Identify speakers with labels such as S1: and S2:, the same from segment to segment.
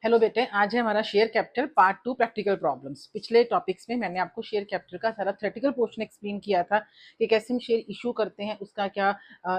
S1: Hello बेटे, आज है हमारा share capital part 2 practical problems. पिछले टॉपिक्स में मैंने आपको शेयर कैपिटल का सारा थ्योरेटिकल पोर्शन एक्सप्लेन किया था कि कैसे हम शेयर इशू करते हैं, उसका क्या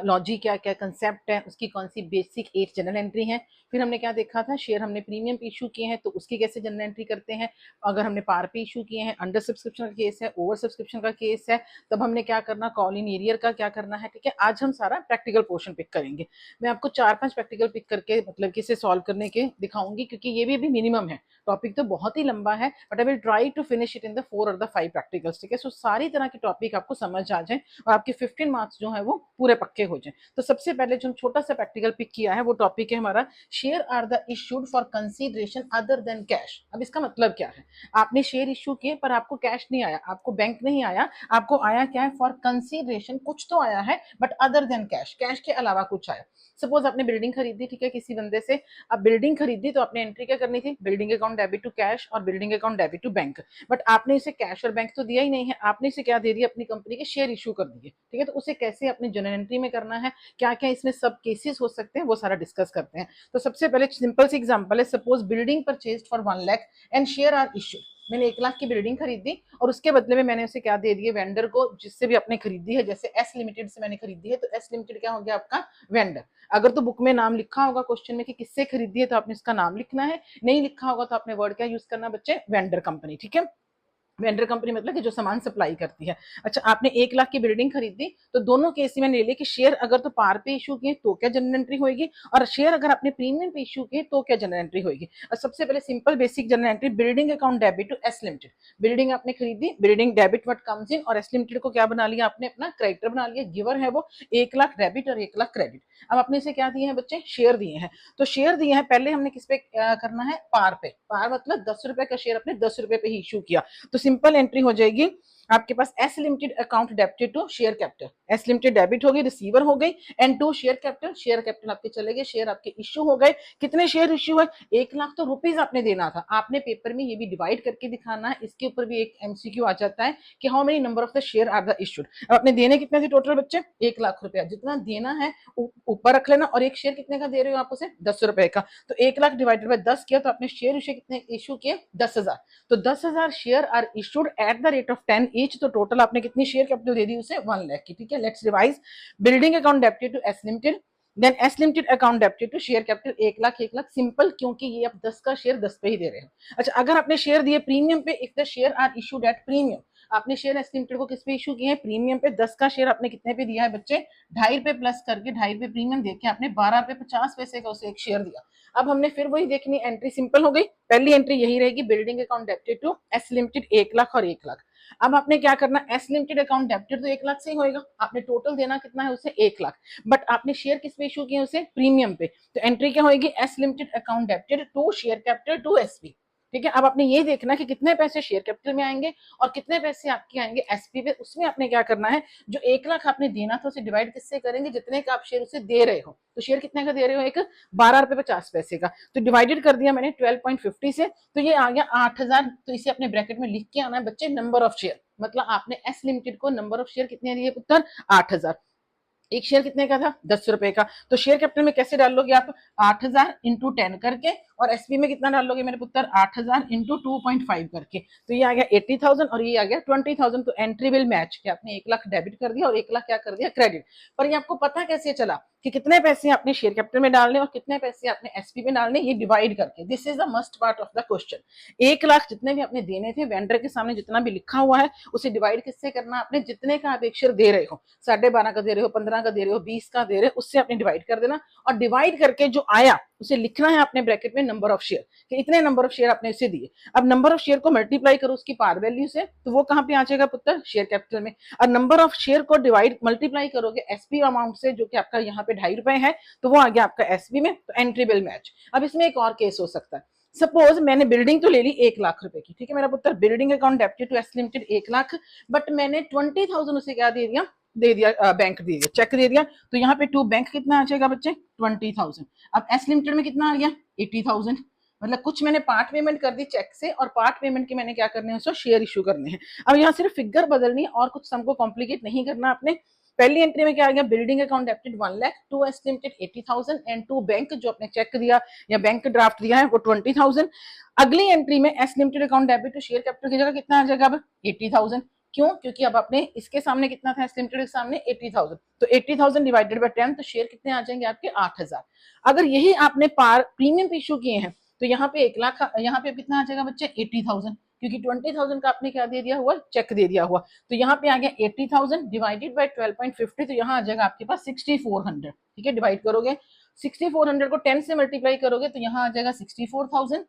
S1: लॉजिक क्या क्या कंसेप्ट है, उसकी कौन सी बेसिक 8 जनरल एंट्री है। फिर हमने क्या देखा था, शेयर हमने प्रीमियम पे इशू किए हैं तो उसकी कैसे जनरल एंट्री करते हैं। अगर हमने पार पे इशू किए हैं, अंडर सब्सक्रिप्शन का केस है, ओवर सब्सक्रिप्शन का केस है, तब हमने क्या करना, कॉल इन एरियर का क्या करना है। ठीक है, आज हम सारा प्रैक्टिकल पोर्शन पिक करेंगे। मैं आपको 4-5 प्रैक्टिकल पिक करके मतलब कि इसे सॉल्व करने के दिखाऊंगी, क्योंकि ये भी अभी मिनिमम है। टॉपिक तो बहुत ही लंबा है, but I will try to finish it in the 4 और द 5 प्रैक्टिकल्स। ठीक है, सो सारी तरह के टॉपिक आपको समझ आ जाए और आपके 15 मार्क्स जो है वो पूरे पक्के हो जाए। तो सबसे पहले जो छोटा सा प्रैक्टिकल पिक किया है वो टॉपिक है हमारा, share are the issued for consideration other than cash. अब इसका मतलब क्या है, आपने शेयर इशू किए पर आपको कैश नहीं आया, आपको बैंक नहीं आया, आपको आया क्या है, फॉर कंसीडरेशन। कुछ तो आया है but other than cash, cash के अलावा कुछ आया। सपोज आपने बिल्डिंग खरीदी, ठीक है, किसी बंदे से। अब बिल्डिंग खरीदी तो आपने एंट्री क्या करनी थी, building account debit to cash और building account debit to bank. But आपने इसे कैश और बैंक तो दिया ही नहीं है, आपने इसे क्या दे दिया, अपनी कंपनी के शेयर इशू कर दिए। ठीक है, तो उसे कैसे अपनी जनरल एंट्री में करना है, क्या क्या इसमें सब केसेस हो सकते हैं, वो सारा डिस्कस करते हैं। तो सबसे पहले सिंपल सी एग्जांपल है, suppose building purchased for 1 lakh and share are issued. मैंने 1 लाख की बिल्डिंग खरीदी और उसके बदले में मैंने उसे क्या दे दिए, वेंडर को, जिससे भी आपने खरीदी है। जैसे एस लिमिटेड से मैंने खरीदी है तो एस लिमिटेड क्या हो गया, आपका वेंडर। अगर तो बुक में नाम लिखा होगा क्वेश्चन में कि किससे खरीदी है तो आपने इसका नाम लिखना है, नहीं लिखा होगा तो आपने वर्ड क्या यूज करना बच्चे, वेंडर कंपनी। ठीक है, वेंडर कंपनी मतलब कि जो सामान सप्लाई करती है। अच्छा, आपने 1 लाख की बिल्डिंग खरीदी तो दोनों केस में ले लिया कि शेयर अगर तो पार पे इशू किए तो क्या जनरल एंट्री होगी, और शेयर अगर आपने प्रीमियम पे इशू किए तो क्या जनरल एंट्री होगी। और सबसे पहले simple basic general entry, building account debit to S limited. Building आपने खरीदी, building debit what comes in, और एस लिमिटेड को क्या बना लिया आपने, अपना क्रेडिटर बना लिया। गिवर है वो 1 लाख डेबिट और 1 लाख क्रेडिट। अब आपने इसे क्या दिए हैं बच्चे, शेयर दिए हैं। तो शेयर दिए हैं, पहले हमने किस पे करना है, पार पे। पार मतलब 10 रुपए का शेयर अपने 10 रुपए पे ही इशू किया। तो सिंपल एंट्री हो जाएगी आपके पास, S limited account debited to share capital. S limited debit हो गई, रिसीवर हो गई, and to share capital. Share capital आपके चले गए, शेयर आपके इश्यू हो गए। कितने शेयर इश्यू है, 1 लाख तो रुपीज आपने देना था। आपने पेपर में ये भी डिवाइड करके दिखाना है। इसके ऊपर भी एक एमसीक्यू आ जाता है कि how many number of the share are the issued. अब आपने देने कितने थे टोटल बच्चे, 1 लाख रुपया। जितना देना है ऊपर रख लेना, और एक शेयर कितने का दे रहे हो आप उसे, 10 रुपए का। तो 1 लाख डिवाइडेड बाय 10 किया तो आपने शेयर इश्यू कितने इश्यू किए, 10,000। तो 10,000 share are issued at the rate of 10 each. तो टोटल आपने कितनी शेयर कैपिटल दे दी उसे, 1 लाख की। ठीक है, let's revise. Building account debited to S limited, then S limited account debited to share capital 1 lakh 1 lakh. Simple, क्योंकि ये आप 10 का शेयर 10 पे ही दे रहे हैं। अच्छा, अगर आपने शेयर दिए प्रीमियम पे, if the share are issued at premium, आपने शेयर एस लिमिटेड को किस पे इशू किए हैं, प्रीमियम पे। 10 का शेयर आपने कितने पे दिया है बच्चे, 2.5 प्लस करके 2.5 प्रीमियम देके आपने 12 का उसे एक शेयर दिया। अब हमने फिर वही देखनी, एंट्री सिंपल हो गई। पहली एंट्री यही रहेगी, building account debited to S limited 1 lakh और 1 लाख। अब आपने क्या करना, एस लिमिटेड अकाउंट डेबिटेड तो 1 लाख से ही होएगा, आपने टोटल देना कितना है उसे, 1 लाख। बट आपने शेयर किस पे इशू किए उसे, प्रीमियम पे। तो एंट्री क्या होगी, S limited account debited to share capital to SP. ठीक है, अब आपने ये देखना कि कितने पैसे शेयर कैपिटल में आएंगे और कितने पैसे आपके आएंगे एसपी पे। उसमें आपने क्या करना है, जो 1 लाख आपने देना था उसे डिवाइड किससे करेंगे, जितने का आप शेयर उसे दे रहे हो। तो शेयर कितने का दे रहे हो, एक 12 रुपए 50 पैसे का। तो डिवाइडेड कर दिया मैंने 12.50 से, तो ये आ गया 8,000। तो इसे अपने ब्रैकेट में लिख के आना है बच्चे, नंबर ऑफ शेयर। मतलब आपने एस लिमिटेड को नंबर ऑफ शेयर कितने दिए पुत्र, 8,000। एक शेयर कितने का था, 10 रुपए का। तो शेयर कैपिटल में कैसे डाल लोगे आप, 8,000 इंटू 10 करके, और एसपी में कितना डाल लोगे मेरे पुत्र, 8,000 इंटू 2.5 करके। तो ये आ गया 80,000 और ये आ गया 20,000। तो एंट्री विल मैच, कि आपने 1 लाख डेबिट कर दिया और 1 लाख क्या कर दिया, क्रेडिट। पर ये आपको पता कैसे चला कि कितने पैसे आपने शेयर कैपिटल में डालने और कितने पैसे आपने एसपी में डालने, ये डिवाइड करके। This is the must part of the question. 1 lakh जितने भी आपने देने थे, वेंडर के सामने जितना भी लिखा हुआ है उसे डिवाइड किससे करना, आपने जितने का आप एक शेयर दे रहे हो, 12.5 का दे रहे हो, 15 का दे रहे हो, 20 का दे रहे हो, उससे आपने डिवाइड कर देना। और डिवाइड करके जो आया उसे लिखना है अपने ब्रैकेट में नंबर ऑफ शेयर, कि इतने नंबर ऑफ शेयर आपने इसे दिए। अब नंबर ऑफ शेयर को मल्टीप्लाई करो उसकी पार वैल्यू से, तो वो कहां पे आ जाएगा पुत्र, शेयर कैपिटल में। और नंबर ऑफ शेयर को डिवाइड मल्टीप्लाई करोगे एसपी अमाउंट से, जो कि आपका यहाँ पे 2.5 रुपए है, तो वो आ गया आपका एसपी में। तो एंट्री विल मैच। अब इसमें एक और केस हो सकता है, सपोज मैंने बिल्डिंग तो ले ली 1 लाख रुपए की, ठीक है मेरा पुत्र, building account debited to S limited 1 lakh, but मैंने 20,000 उसे क्या दे दिया बैंक दे दिया, चेक दे दिया। तो यहाँ पे टू बैंक कितना आ जाएगा बच्चे, 20,000। अब एस लिमिटेड में कितना आ गया, 80,000। मतलब कुछ मैंने पार्ट पेमेंट कर दी चेक से, और पार्ट पेमेंट के मैंने क्या करने हैं, शेयर इशू करने हैं। अब यहाँ सिर्फ फिगर बदलनी है और कुछ सम को कॉम्प्लिकेट नहीं करना आपने। पहली एंट्री में क्या आ गया, building account debited 1 lakh, to S limited 80,000 and to bank जो अपने चेक दिया या बैंक ड्राफ्ट दिया है वो 20,000। अगली एंट्री में S limited account debit to share capital की जगह कितना आ जाएगा अब 80,000। क्यों? क्योंकि अब आपने इसके सामने कितना था, एस लिमिटेड के सामने 80,000, तो 80,000 डिवाइडेड बाय 10, तो शेयर कितने आ जाएंगे आपके 8,000। अगर यही आपने पार प्रीमियम इशू किए हैं तो यहाँ पे 1 लाख, यहाँ पे कितना आ जाएगा बच्चे 80,000, क्योंकि 20,000 का आपने क्या दे दिया हुआ, चेक दे दिया हुआ। तो यहाँ पे आ गया 80,000 डिवाइडेड बाय 12.50, तो यहाँ आ जाएगा आपके पास 6400। ठीक है, डिवाइड करोगे 6400 को 10 से मल्टीप्लाई करोगे तो यहाँ आ जाएगा 64,000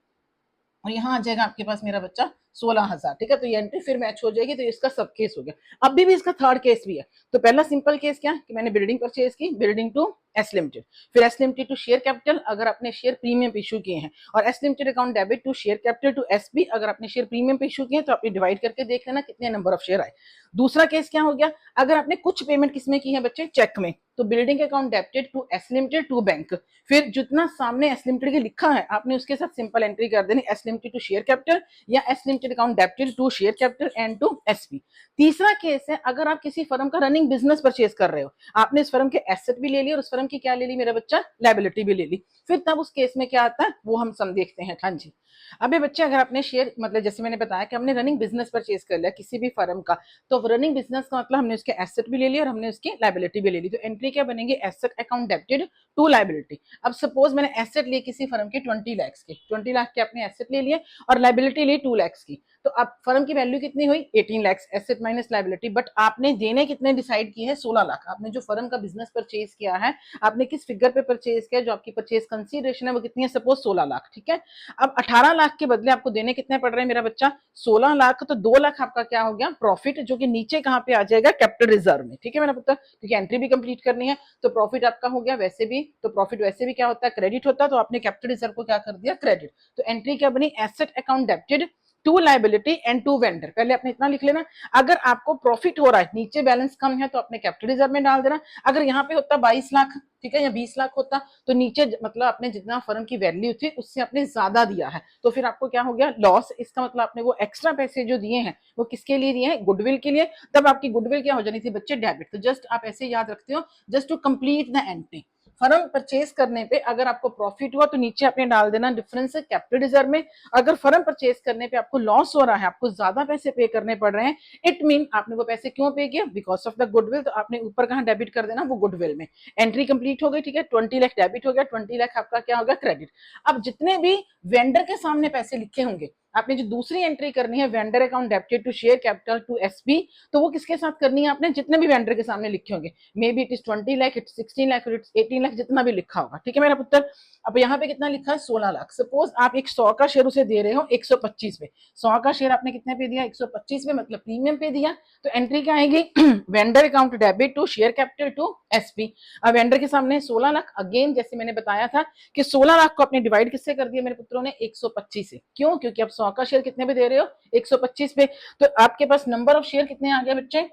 S1: और यहाँ आ जाएगा आपके पास मेरा बच्चा 16,000। ठीक है, तो ये एंट्री फिर मैच हो जाएगी। तो इसका सब केस हो गया। अभी भी इसका थर्ड केस भी है। तो पहला सिंपल केस क्या कि मैंने बिल्डिंग परचेज की, बिल्डिंग टू एस लिमिटेड, फिर S limited to share capital अगर आपने शेयर प्रीमियम इशू किए हैं, और S limited account debit to share capital to SB अगर आपने शेयर प्रीमियम पे इशू किए तो आपने डिवाइड करके देख लेना कितने नंबर ऑफ शेयर आए। दूसरा केस क्या हो गया, अगर आपने कुछ पेमेंट किसमें की है बच्चे, चेक में, तो building account debited to S limited to bank, फिर जितना सामने एस लिमिटेड के लिखा है आपने उसके साथ सिंपल एंट्री कर देनी, S limited to share capital या S limited account debited to share capital and to SP. तीसरा केस है अगर आप किसी फर्म का रनिंग बिजनेस परचेज कर रहे हो, आपने इस फर्म के एसेट भी ले ली और उस फर्म की क्या ले ली मेरा बच्चा, लायबिलिटी भी ले ली, फिर तब उस केस में क्या आता है वो हम सब देखते हैं। हाँ जी, अबे बच्चे अगर आपने शेयर मतलब जैसे मैंने बताया कि हमने रनिंग बिजनेस परचेज कर लिया किसी भी फर्म का, तो रनिंग बिजनेस का मतलब हमने उसके एसेट भी ले लिया और हमने उसकी लायबिलिटी भी ले ली, तो एंट्री क्या बनेगी, asset account debited to liability. अब सपोज मैंने एसेट लिए किसी फर्म के 20 लाख के, 20 लाख के आपने एसेट ले लिए और लायबिलिटी ली 2 लाख की, तो अब फर्म की वैल्यू कितनी हुई 18 lakh, asset minus liability. But आपने देने कितने डिसाइड किए हैं 16 लाख। आपने जो फर्म का बिजनेस परचेज किया है आपने किस फिगर पे परचेज किया, जो आपकी परचेज कंसीडरेशन है वो कितनी है, सपोज 16 लाख। ठीक है, अब 18 लाख के बदले आपको देने कितने पड़ रहे हैं मेरा बच्चा, 16 लाख, तो 2 लाख आपका क्या हो गया प्रॉफिट, जो कि नीचे कहां पे आ जाएगा, कैपिटल रिजर्व में। ठीक है मेरा पुत्र, क्योंकि एंट्री भी कंप्लीट करनी है, तो प्रॉफिट आपका हो गया वैसे भी, तो प्रॉफिट वैसे भी क्या होता है, क्रेडिट होता है, तो आपने कैपिटल रिजर्व को क्या कर दिया, क्रेडिट। तो एंट्री क्या बनी, asset account debited to liability and to vendor. पहले आपने इतना लिख लेना, अगर आपको प्रॉफिट हो रहा है, नीचे बैलेंस कम है, तो आपने कैपिटल रिजर्व में डाल देना। अगर यहाँ पे होता 22 लाख, ठीक है, या 20 लाख होता, तो नीचे मतलब आपने जितना फर्म की वैल्यू थी उससे आपने ज्यादा दिया है, तो फिर आपको क्या हो गया, लॉस। इसका मतलब आपने वो एक्स्ट्रा पैसे जो दिए हैं वो किसके लिए दिए हैं, गुडविल के लिए। तब आपकी गुडविल क्या हो जानी थी बच्चे, डेबिट। तो जस्ट आप ऐसे याद रखते हो, just to complete the entry. Firm purchase करने पे अगर आपको प्रॉफिट हुआ तो नीचे आपने डाल देना डिफरेंस कैपिटल रिजर्व में। अगर फर्म परचेज करने पे आपको लॉस हो रहा है, आपको ज्यादा पैसे पे करने पड़ रहे हैं, इट मीन आपने वो पैसे क्यों पे किया, बिकॉज ऑफ द गुडविल, तो आपने ऊपर कहां डेबिट कर देना, वो गुडविल में। एंट्री कंप्लीट हो गई। ठीक है, 20 लाख डेबिट हो गया, 20 लाख आपका क्या हो गया, क्रेडिट। अब जितने भी वेंडर के सामने पैसे लिखे होंगे, आपने जो दूसरी एंट्री करनी है, vendor account debited to share capital to SP, तो वो किसके साथ करनी है आपने, जितने भी वेंडर के सामने लिखे होंगे, may be it is 20 lakh, it's 16 lakh, it's 18 lakh, जितना भी लिखा होगा। ठीक है मेरा पुत्र, अब यहाँ पे कितना लिखा है 16 लाख। सपोज आप एक 100 का शेयर उसे दे रहे हो 125 पे, 100 का शेयर आपने कितने पे दिया, 125 पे, मतलब प्रीमियम पे दिया, तो एंट्री क्या आएगी, vendor account debit to share capital to SP. अब वेंडर के सामने 16 लाख, अगेन जैसे मैंने बताया था कि 16 लाख को आपने डिवाइड किससे कर दिया मेरे पुत्रों ने, 125 से। क्यों? क्योंकि आप 100 का शेयर कितने पे दे रहे हो, 125 पे, तो आपके पास नंबर ऑफ शेयर कितने आ गए बच्चे,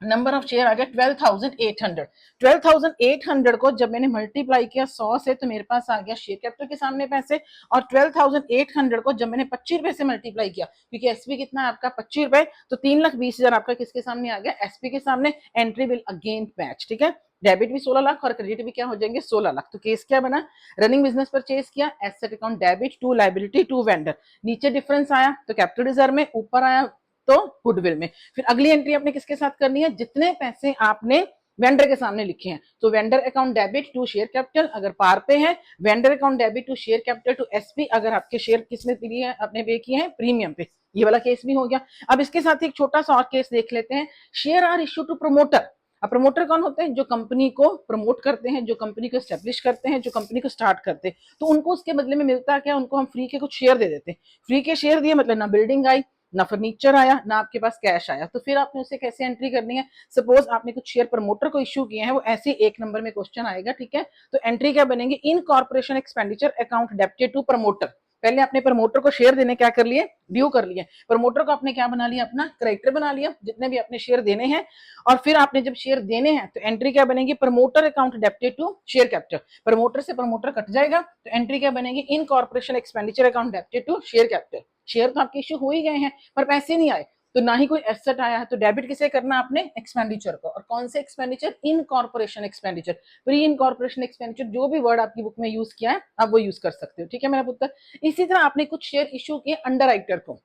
S1: नंबर ऑफ शेयर आ गया 12,800। 12,800 को जब मैंने मल्टीप्लाई किया 100 से, तो मेरे पास आ गया शेयर कैपिटल के सामने पैसे, और 12,800 को जब मैंने 25 रुपए से मल्टीप्लाई किया, क्योंकि एसपी कितना है आपका 25 रुपए, तो 3,20,000 आपका किसके सामने आ गया, एसपी के सामने। Entry will again match. ठीक है, डेबिट भी 16 लाख और क्रेडिट भी क्या हो जाएंगे 16 लाख। तो केस क्या बना, रनिंग बिजनेस परचेज किया, asset account debit to liability to vendor, नीचे डिफरेंस आया तो कैपिटल रिजर्व में, ऊपर आया तो गुडविल में। फिर अगली एंट्री आपने किसके साथ करनी है, जितने पैसे आपने वेंडर के सामने लिखे हैं, तो vendor account debit to share capital अगर पार पे है, vendor account debit to share capital to SP अगर आपके शेयर किसने लिए हैं, आपने पे किए हैं प्रीमियम पे। ये वाला केस भी हो गया। अब इसके साथ एक छोटा सा और केस देख लेते हैं, share are issue to promoter. अब प्रमोटर कौन होते हैं, जो कंपनी को प्रमोट करते हैं, जो कंपनी को एस्टेब्लिश करते हैं, जो कंपनी को स्टार्ट करते हैं, तो उनको उसके बदले में मिलता है क्या, उनको हम फ्री के कुछ शेयर दे देते हैं। फ्री के शेयर दिए मतलब ना बिल्डिंग आई, ना फर्नीचर आया, ना आपके पास कैश आया, तो फिर आपने उसे कैसे एंट्री करनी है। सपोज आपने कुछ शेयर प्रमोटर को इश्यू किए हैं, वो ऐसे 1 नंबर में क्वेश्चन आएगा। ठीक है, तो एंट्री क्या बनेगी, incorporation expenditure account debited to promoter. पहले आपने प्रमोटर को शेयर देने क्या कर लिए, ड्यू कर लिए, प्रमोटर को आपने क्या बना लिया, अपना क्रेडिटर बना लिया, जितने भी अपने शेयर देने हैं। और फिर आपने जब शेयर देने हैं तो एंट्री क्या बनेगी, promoter account debited to share capital, promoter से प्रमोटर कट जाएगा, तो एंट्री क्या बनेगी, incorporation expenditure account debited to share capital. Share तो आपके इश्यू हो ही गए हैं पर पैसे नहीं आए, तो ना ही कोई एसेट आया है, तो डेबिट किसे करना आपने, एक्सपेंडिचर को। और कौन से expenditure, incorporation expenditure, pre incorporation expenditure, जो भी वर्ड आपकी बुक में यूज किया है आप वो यूज कर सकते हो, ठीक है मेरा पुत्र। इसी तरह आपने कुछ शेयर इश्यू किए अंडर राइटर को।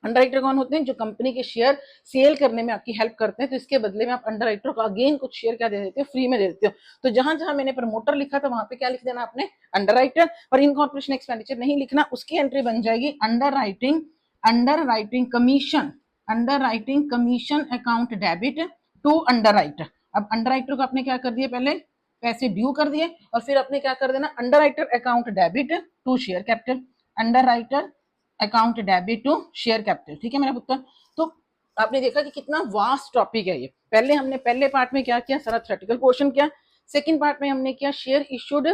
S1: अंडर राइटर कौन होते हैं, जो कंपनी के शेयर सेल करने में आपकी हेल्प करते हैं, तो इसके बदले में आप अंडर राइटर को अगेन कुछ शेयर क्या दे देते हो, फ्री में दे देते हो। तो जहां जहां मैंने प्रमोटर लिखा था वहां पे क्या लिख देना आपने, अंडर राइटर। और इनकॉर्पोरेशन एक्सपेंडिचर नहीं लिखना, उसकी एंट्री बन जाएगी underwriting, underwriting commission, underwriting commission account debit to underwriter. अब अंडर राइटर को आपने क्या कर दिया, पहले पैसे ड्यू कर दिए और फिर आपने क्या कर देना, underwriter account debit to share capital, underwriter account debit to share capital, ठीक है मेरा पुत्र। तो आपने देखा कि कितना वास्ट टॉपिक है ये। पहले हमने पहले पार्ट में क्या किया, सारा थ्योरेटिकल पोर्शन किया। सेकंड पार्ट में हमने किया share issued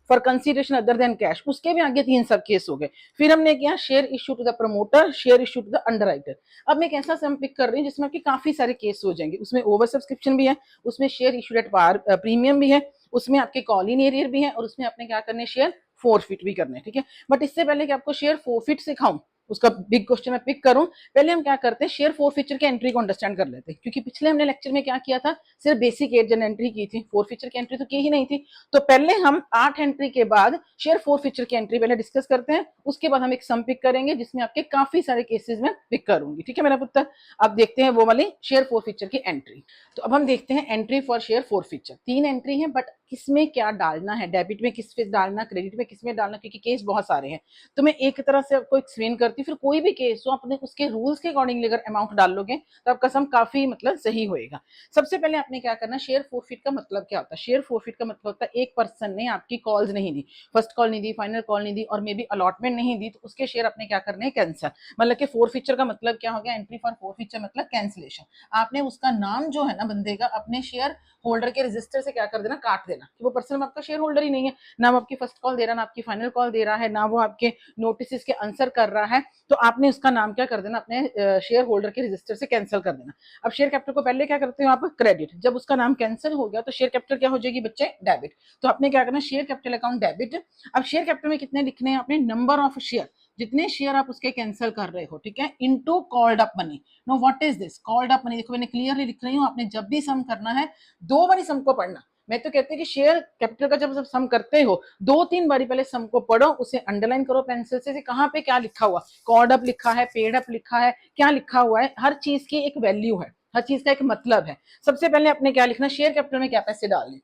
S1: for consideration other than cash, उसके भी आगे 3 सब केस हो गए। फिर हमने किया share issue to the promoter, share issue to the underwriter. अब मैं एक ऐसा सम पिक कर रही हूँ जिसमें आपके काफी सारे केस हो जाएंगे, उसमें ओवर सब्सक्रिप्शन भी है, उसमें share issued at par premium भी है, उसमें आपके कॉल इन एरियर भी है, और उसमें आपने क्या करने, शेयर फोरफिट भी करने, ठीक है। बट इससे पहले कि आपको शेयर फोरफिट सिखाऊं, उसका बिग क्वेश्चन मैं पिक करूं, पहले हम क्या करते हैं, शेयर फोरफीचर के एंट्री को अंडरस्टैंड कर लेते हैं। क्योंकि पिछले हमने लेक्चर में क्या किया था, सिर्फ बेसिक एजेंट एंट्री की थी, फोरफीचर की एंट्री तो की ही नहीं थी। तो पहले हम 8 एंट्री के बाद शेयर फोरफीचर की एंट्री पहले डिस्कस करते हैं, उसके बाद हम एक सम पिक करेंगे जिसमें आपके काफी सारे केसेस में पिक करूंगी, ठीक है मेरा पुत्र। अब देखते हैं वो वाली शेयर फोरफीचर की एंट्री। तो अब हम देखते हैं entry for share forfeiture. 3 entry है, बट किसमें क्या डालना है, डेबिट में किस पे डालना, क्रेडिट में किस में डालना, क्योंकि केस बहुत सारे हैं। तो मैं एक तरह से आपको एक्सप्लेन करती हूँ, फिर कोई भी केस हो अपने उसके रूल्स के अकॉर्डिंगली अगर अमाउंट डाल लोगे तो आपका सम काफी मतलब सही होएगा। सबसे पहले आपने क्या करना, शेयर फोरफिट का मतलब क्या होता है, शेयर फोरफिट का मतलब होता है एक पर्सन ने आपकी कॉल्स नहीं दी, फर्स्ट कॉल नहीं दी, फाइनल कॉल नहीं दी, और मे बी अलॉटमेंट नहीं दी, तो उसके शेयर अपने क्या करने, कैंसिल। मतलब कि फोरफिचर का मतलब क्या हो गया, एंट्री फॉर फोरफिचर मतलब कैंसिलेशन। आपने उसका नाम जो है ना बंदे का, अपने शेयर होल्डर के रजिस्टर से क्या कर देना, काट देना, कि वो पर्सन आपका शेयर होल्डर ही नहीं है, ना वो आपकी फर्स्ट कॉल दे रहा है, ना आपकी फाइनल कॉल दे रहा है, ना वो आपके नोटिस के आंसर कर रहा है। तो आपने उसका नाम क्या कर देना, अपने शेयर होल्डर के रजिस्टर से कैंसिल कर देना। अब शेयर कैपिटल को पहले क्या करते हो आप, क्रेडिट। जब उसका नाम कैंसिल हो गया तो शेयर कैपिटल क्या हो जाएगी बच्चे, डेबिट। तो आपने क्या करना, शेयर कैपिटल अकाउंट डेबिट। अब शेयर कैपिटल में कितने लिखने हैं आपने, नंबर ऑफ शेयर, जितने शेयर आप उसके कैंसिल कर रहे हो, ठीक है, into called up money. Know what is this, called up money. देखो मैंने क्लियरली लिख रही हूँ, आपने जब भी सम करना है 2 बारी सम को पढ़ना। मैं तो कहते हैं कि शेयर कैपिटल का जब सम करते हो 2-3 बारी पहले सम को पढ़ो, उसे अंडरलाइन करो पेंसिल से, कहां पे क्या लिखा हुआ, कॉल्ड अप लिखा है, पेड अप लिखा है, क्या लिखा हुआ है, हर चीज की एक वैल्यू है, हर चीज का एक मतलब है। सबसे पहले आपने क्या लिखना, शेयर कैपिटल में क्या पैसे डालने,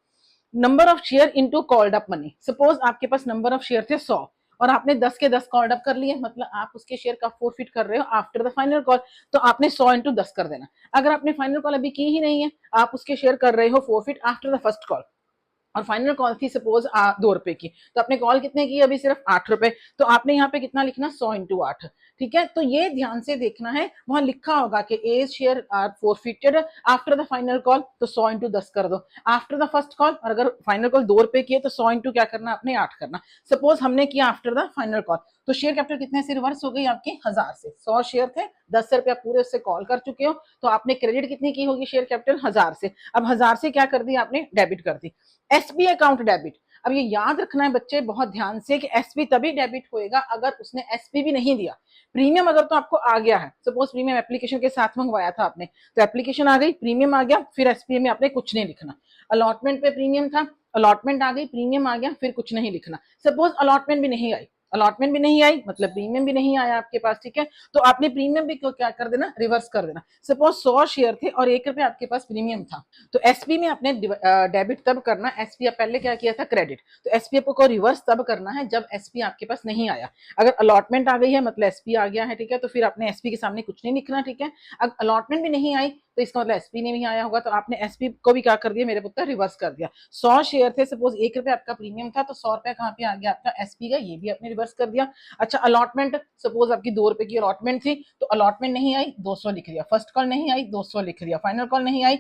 S1: number of share into called up money. Suppose आपके पास नंबर ऑफ शेयर थे 100 और आपने 10 के 10 कॉल्ड अप कर लिए, मतलब आप उसके शेयर का फोरफिट कर रहे हो आफ्टर द फाइनल कॉल। तो आपने 100 इंटू 10 कर देना। अगर आपने फाइनल कॉल अभी की ही नहीं है, आप उसके शेयर कर रहे हो forfeit after the first call, और फाइनल कॉल थी सपोज 2 रुपए की, तो आपने कॉल कितने की, अभी सिर्फ 8 रुपए, तो आपने यहाँ पे कितना लिखना, 100 इंटू 8, ठीक है। तो ये ध्यान से देखना है, वहां लिखा होगा कि as share are forfeited after the final call, तो 100 इंटू 10 कर दो, आफ्टर द फर्स्ट कॉल, और अगर फाइनल कॉल 2 रुपए की है तो 100 इंटू क्या करना, अपने 8 करना। सपोज हमने किया आफ्टर द फाइनल कॉल, तो शेयर कैपिटल कितने से रिवर्स हो गई आपकी, 1000 से। 100 शेयर थे, 10 रुपया पूरे उससे कॉल कर चुके हो, तो आपने क्रेडिट कितनी की होगी शेयर कैपिटल, 1000 से। अब 1000 से क्या कर दी आपने, डेबिट कर दी। SB account debit. अब ये याद रखना है बच्चे बहुत ध्यान से कि एसपी तभी डेबिट होएगा अगर उसने एसपी भी नहीं दिया। प्रीमियम अगर तो आपको आ गया है, सपोज प्रीमियम एप्लीकेशन के साथ मंगवाया था आपने, तो एप्लीकेशन आ गई, प्रीमियम आ गया, फिर एसपी में आपने कुछ नहीं लिखना। अलॉटमेंट पे प्रीमियम था, अलॉटमेंट आ गई, प्रीमियम आ गया, फिर कुछ नहीं लिखना। सपोज अलॉटमेंट भी नहीं आई, अलॉटमेंट भी नहीं आई मतलब प्रीमियम भी नहीं आया आपके पास, ठीक है, तो आपने प्रीमियम भी क्या कर देना, रिवर्स कर देना। सपोज 100 शेयर थे और 1 रुपया आपके पास प्रीमियम था, तो एसपी में आपने डेबिट तब करना, एसपी पहले क्या किया था, क्रेडिट, तो एसपी को रिवर्स तब करना है जब एसपी आपके पास नहीं आया। अगर अलॉटमेंट आ गई है मतलब एसपी आ गया है, ठीक है, तो फिर आपने एसपी के सामने कुछ नहीं लिखना, ठीक है। अगर अलॉटमेंट भी नहीं आई तो इसका मतलब एसपी ने भी आया होगा, तो आपने एसपी को भी क्या कर दिया मेरे पुत्र, रिवर्स कर दिया। 100 शेयर थे, सपोज 1 रुपया आपका प्रीमियम था, तो 100 रुपया कहाँ पे आ गया आपका, एसपी का, ये भी आपने रिवर्स कर दिया। अच्छा अलॉटमेंट, सपोज आपकी 2 रुपए की अलॉटमेंट थी, तो अलॉटमेंट नहीं आई, 200 लिख दिया, फर्स्ट कॉल नहीं आई, 200 लिख दिया, फाइनल कॉल नहीं आई,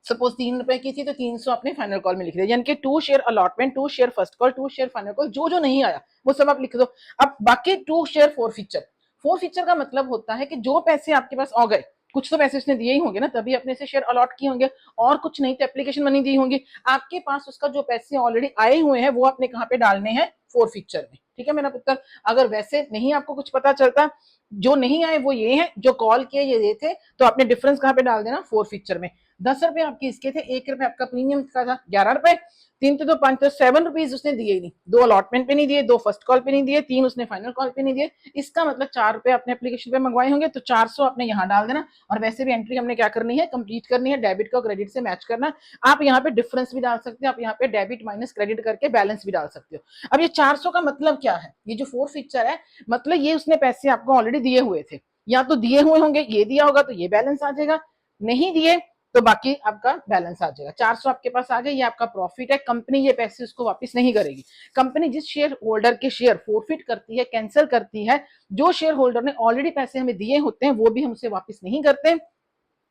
S1: सपोज 3 रुपए की थी तो 300 अपने फाइनल कॉल में लिख दिया। यानी कि 2 share allotment, 2 share first call, 2 share final call, जो जो नहीं आया वो सब आप लिख दो। अब बाकी 2 शेयर फोरफीचर। फोरफीचर का मतलब होता है कि जो पैसे आपके पास आ गए कुछ तो पैसे उसने दिए ही होंगे ना, तभी अपने से शेयर अलॉट किए होंगे, और कुछ नहीं तो एप्लीकेशन मनी दी होंगी। आपके पास उसका जो पैसे ऑलरेडी आए हुए हैं वो आपने कहाँ पे डालने हैं, फोर फीचर में, ठीक है मेरा पुत्र। अगर वैसे नहीं आपको कुछ पता चलता, जो नहीं आए वो ये है, जो कॉल किए ये थे, तो आपने डिफरेंस कहाँ पे डाल देना, फोर फीचर में। 10 रुपए आपके इसके थे, 1 रुपए आपका प्रीमियम का था, 11 रुपए, 3 तो 5 तो 7 रुपीज उसने दिए ही नहीं, 2 अलॉटमेंट पे नहीं दिए, 2 फर्स्ट कॉल पे नहीं दिए, 3 उसने फाइनल कॉल पे नहीं दिए, इसका मतलब 4 रुपए आपने एप्लीकेशन पे मंगवाए होंगे, तो 400 आपने यहाँ डाल देना। और वैसे भी एंट्री हमने क्या करनी है, कंप्लीट करनी है, डेबिट को क्रेडिट से मैच करना। आप यहाँ पे डिफरेंस भी डाल सकते हो, आप यहाँ पे डेबिट माइनस क्रेडिट करके बैलेंस भी डाल सकते हो। अब ये 400 का मतलब क्या है, ये जो फोर फीचर है, मतलब ये उसने पैसे आपको ऑलरेडी दिए हुए थे, या तो दिए हुए होंगे, ये दिया होगा तो ये बैलेंस आ जाएगा, नहीं दिए तो बाकी आपका बैलेंस आ जाएगा। 400 आपके पास आ गए, ये आपका प्रॉफिट है, कंपनी ये पैसे उसको वापस नहीं करेगी। कंपनी जिस शेयर होल्डर के शेयर फोरफिट करती है, कैंसिल करती है, जो शेयर होल्डर ने ऑलरेडी पैसे हमें दिए होते हैं वो भी हमसे वापस नहीं करते,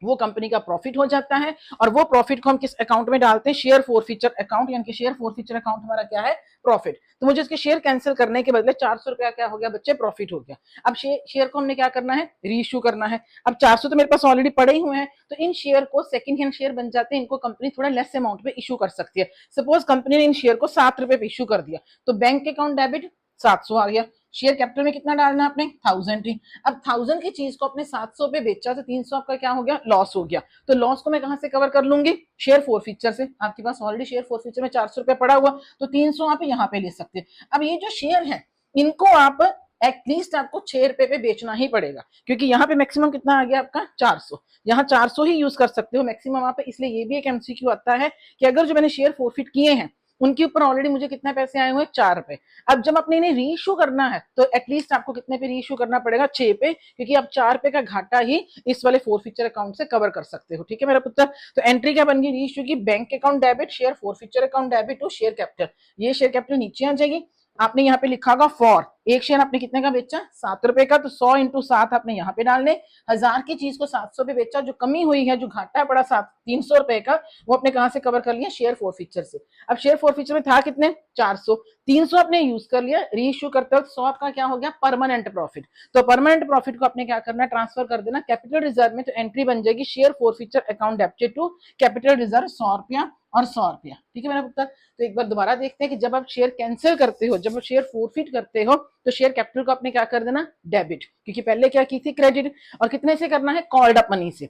S1: वो कंपनी का प्रॉफिट हो जाता है। और वो प्रॉफिट को हम किस अकाउंट में डालते हैं, शेयर फॉरफीचर अकाउंट, यानी कि शेयर फॉरफीचर अकाउंट हमारा क्या है, प्रॉफिट। तो मुझे इसके शेयर कैंसिल करने के बदले 400 रुपया क्या हो गया बच्चे, प्रॉफिट हो गया। अब शेयर को हमने क्या करना है, रीइश्यू करना है। अब 400 तो मेरे पास ऑलरेडी पड़े ही हुए हैं, तो इन शेयर को सेकंड हैंड शेयर बन जाते हैं, इनको कंपनी थोड़ा लेस अमाउंट पे इशू कर सकती है। सपोज कंपनी ने इन शेयर को 7 रुपए पे इशू कर दिया, तो बैंक अकाउंट डेबिट 700 आ गया, शेयर कैपिटल में कितना डालना है आपने, 1000 ही। अब 1000 की चीज को अपने 700 पे बेचा तो 300 आपका क्या हो गया, लॉस हो गया। तो लॉस को मैं कहां से कवर कर लूंगी, शेयर फोर फीचर से। आपके पास ऑलरेडी शेयर फोर फीचर में 400 रुपया पड़ा हुआ, तो 300 आप यहाँ पे ले सकते हैं। अब ये जो शेयर है इनको आप एटलीस्ट आपको 6 रुपए पे बेचना ही पड़ेगा, क्योंकि यहाँ पे मैक्सिमम कितना आ गया आपका 400, यहाँ 400 ही यूज कर सकते हो मैक्सिमम आप। इसलिए ये भी एक एमसीक्यू आता है कि अगर जो मैंने शेयर फोरफिट किए हैं उनके ऊपर ऑलरेडी मुझे कितने पैसे आए हुए हैं, 4 रुपए। अब जब अपने इन्हें रीइश्यू करना है तो एटलीस्ट आपको कितने पे रीइश्यू करना पड़ेगा, 6 पे, क्योंकि आप 4 रुपए का घाटा ही इस वाले फोर फीचर अकाउंट से कवर कर सकते हो, ठीक है मेरा पुत्र। तो एंट्री क्या बन गई, रीइश्यू की, bank account debit, share forfeiture account debit to share capital. ये शेयर कैपिटल नीचे आ जाएगी, आपने यहाँ पे लिखा होगा फॉर, एक शेयर आपने कितने का बेचा, 7 रुपए का, तो 100 इंटू 7 आपने यहाँ पे डालने। 1000 की चीज को 700 पे बेचा, जो कमी हुई है, जो घाटा पड़ा 300 रुपए का, वो अपने कहां से कवर कर लिया, शेयर फोर फीचर से। अब शेयर फोर फीचर में था कितने, 400, 300 आपने यूज कर लिया, रीइश्यू करते वक्त 100 आपका क्या हो गया, परमानेंट प्रॉफिट। तो परमानेंट प्रॉफिट को आपने क्या करना है, ट्रांसफर कर देना कैपिटल रिजर्व में। तो एंट्री बन जाएगी share forfeiture account debited to capital reserve, 100 रुपया और 100 रुपया, ठीक है मेरा पुत्र। तो एक बार दोबारा देखते हैं कि जब आप शेयर कैंसिल करते हो, जब आप शेयर फोरफिट करते हो, तो शेयर कैपिटल को आपने क्या कर देना, डेबिट, क्योंकि पहले क्या की थी, क्रेडिट। और कितने से करना है, कॉल्ड अप मनी से।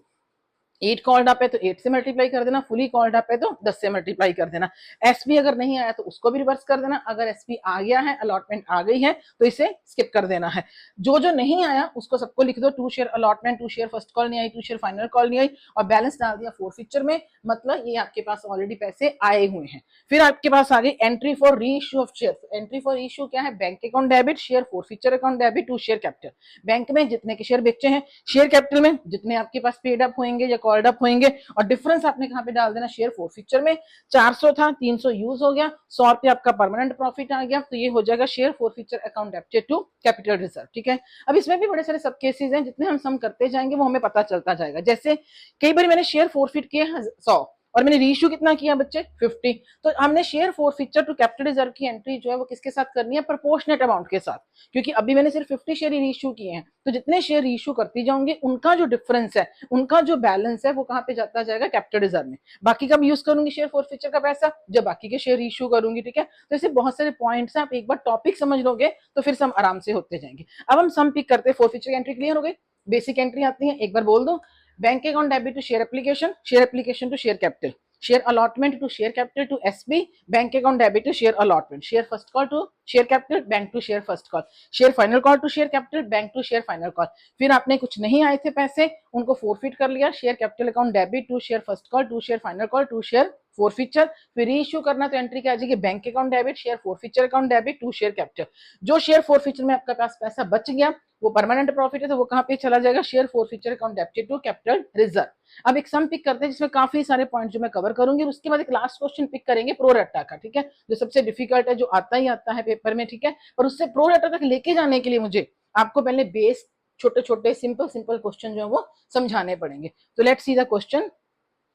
S1: 8 कॉल्ड अप है तो 8 से मल्टीप्लाई कर देना, फुली कॉल्ड अप है तो 10 से मल्टीप्लाई कर देना। एसपी अगर नहीं आया तो उसको भी रिवर्स कर देना, अगर एसपी आ गया है, अलॉटमेंट आ गई है, तो इसे स्किप कर देना है। जो जो नहीं आया उसको सबको लिख दो, 2 share allotment, 2 share first call नहीं आई, 2 शेयर फाइनल कॉल नहीं आई, और बैलेंस डाल दिया फोर फीचर में, मतलब ये आपके पास ऑलरेडी पैसे आए हुए हैं। फिर आपके पास आ गई entry for reissue of share. Entry for issue क्या है, bank account debit, share forfeiture account debit to share capital. Bank में जितने के शेयर बेचे हैं, शेयर कैपिटल में जितने आपके पास पेड अप होंगे या कॉल्ड अप होंगे, और डिफरेंस आपने कहां पे डाल देना, शेयर फोर फीचर में। 400 था, 300 यूज हो गया, 100 रुपया आपका परमानेंट प्रॉफिट आ गया, तो ये हो जाएगा share forfeiture account debited to capital reserve, ठीक है। अब इसमें भी बड़े सारे सब केसेस हैं, जितने हम सम करते जाएंगे वो हमें पता चलता जाएगा। जैसे कई बार मैंने शेयर फोरफिट किए 100 और मैंने रीइश्यू कितना किया बच्चे, 50, तो हमने share forfeiture to capital reserve की एंट्री जो है वो किसके साथ करनी है, प्रोपोर्शनेट अमाउंट के साथ, क्योंकि अभी मैंने सिर्फ 50 शेयर रीइश्यू किए हैं, तो जितने शेयर इशू करती जाऊंगी उनका जो डिफरेंस है, उनका जो बैलेंस है, वो कहां पे जाता जाएगा, कैपिटल रिजर्व में। बाकी का यूज करूंगी शेयर फोर फीचर का पैसा जब बाकी के शेयर इशू करूंगी, ठीक है। तो ऐसे बहुत सारे पॉइंट्स हैं, आप एक बार टॉपिक समझ लोगे तो फिर सम आराम से होते जाएंगे। अब हम सम पिक करते हैं, फोर फीचर की एंट्री क्लियर हो गई, बेसिक एंट्री आती है, एक बार बोल दो। Bank account debit to share application to share capital, share allotment to share capital to SB, bank account debit to share allotment, share first call to share capital, bank to share first call, share final call to share capital, bank to share final call. फिर आपने कुछ नहीं आए थे पैसे, उनको forfeit कर लिया, share capital account debit to share first call to share final call to share forfeiture. फिर इशू करना तो एंट्री क्या आ जाएगी, bank account debit, share forfeiture account debit to share capital. जो शेयर फोर फीचर में आपका पास पैसा बच गया वो परमानेंट प्रॉफिट है, तो वो कहां पे चला जाएगा, share forfeiture account debit to capital reserve. अब एक सम पिक करते हैं जिसमें काफी सारे पॉइंट जो मैं कवर करूंगी, उसके बाद एक लास्ट क्वेश्चन पिक करेंगे प्रो रट्टा का, ठीक है, जो सबसे डिफिकल्ट है, जो आता ही आता है पेपर में, ठीक है। और उससे प्रो रट्टा तक लेके जाने के लिए मुझे आपको पहले बेस छोटे छोटे सिंपल सिंपल क्वेश्चन जो है वो समझाने पड़ेंगे। तो लेट्स सी द क्वेश्चन,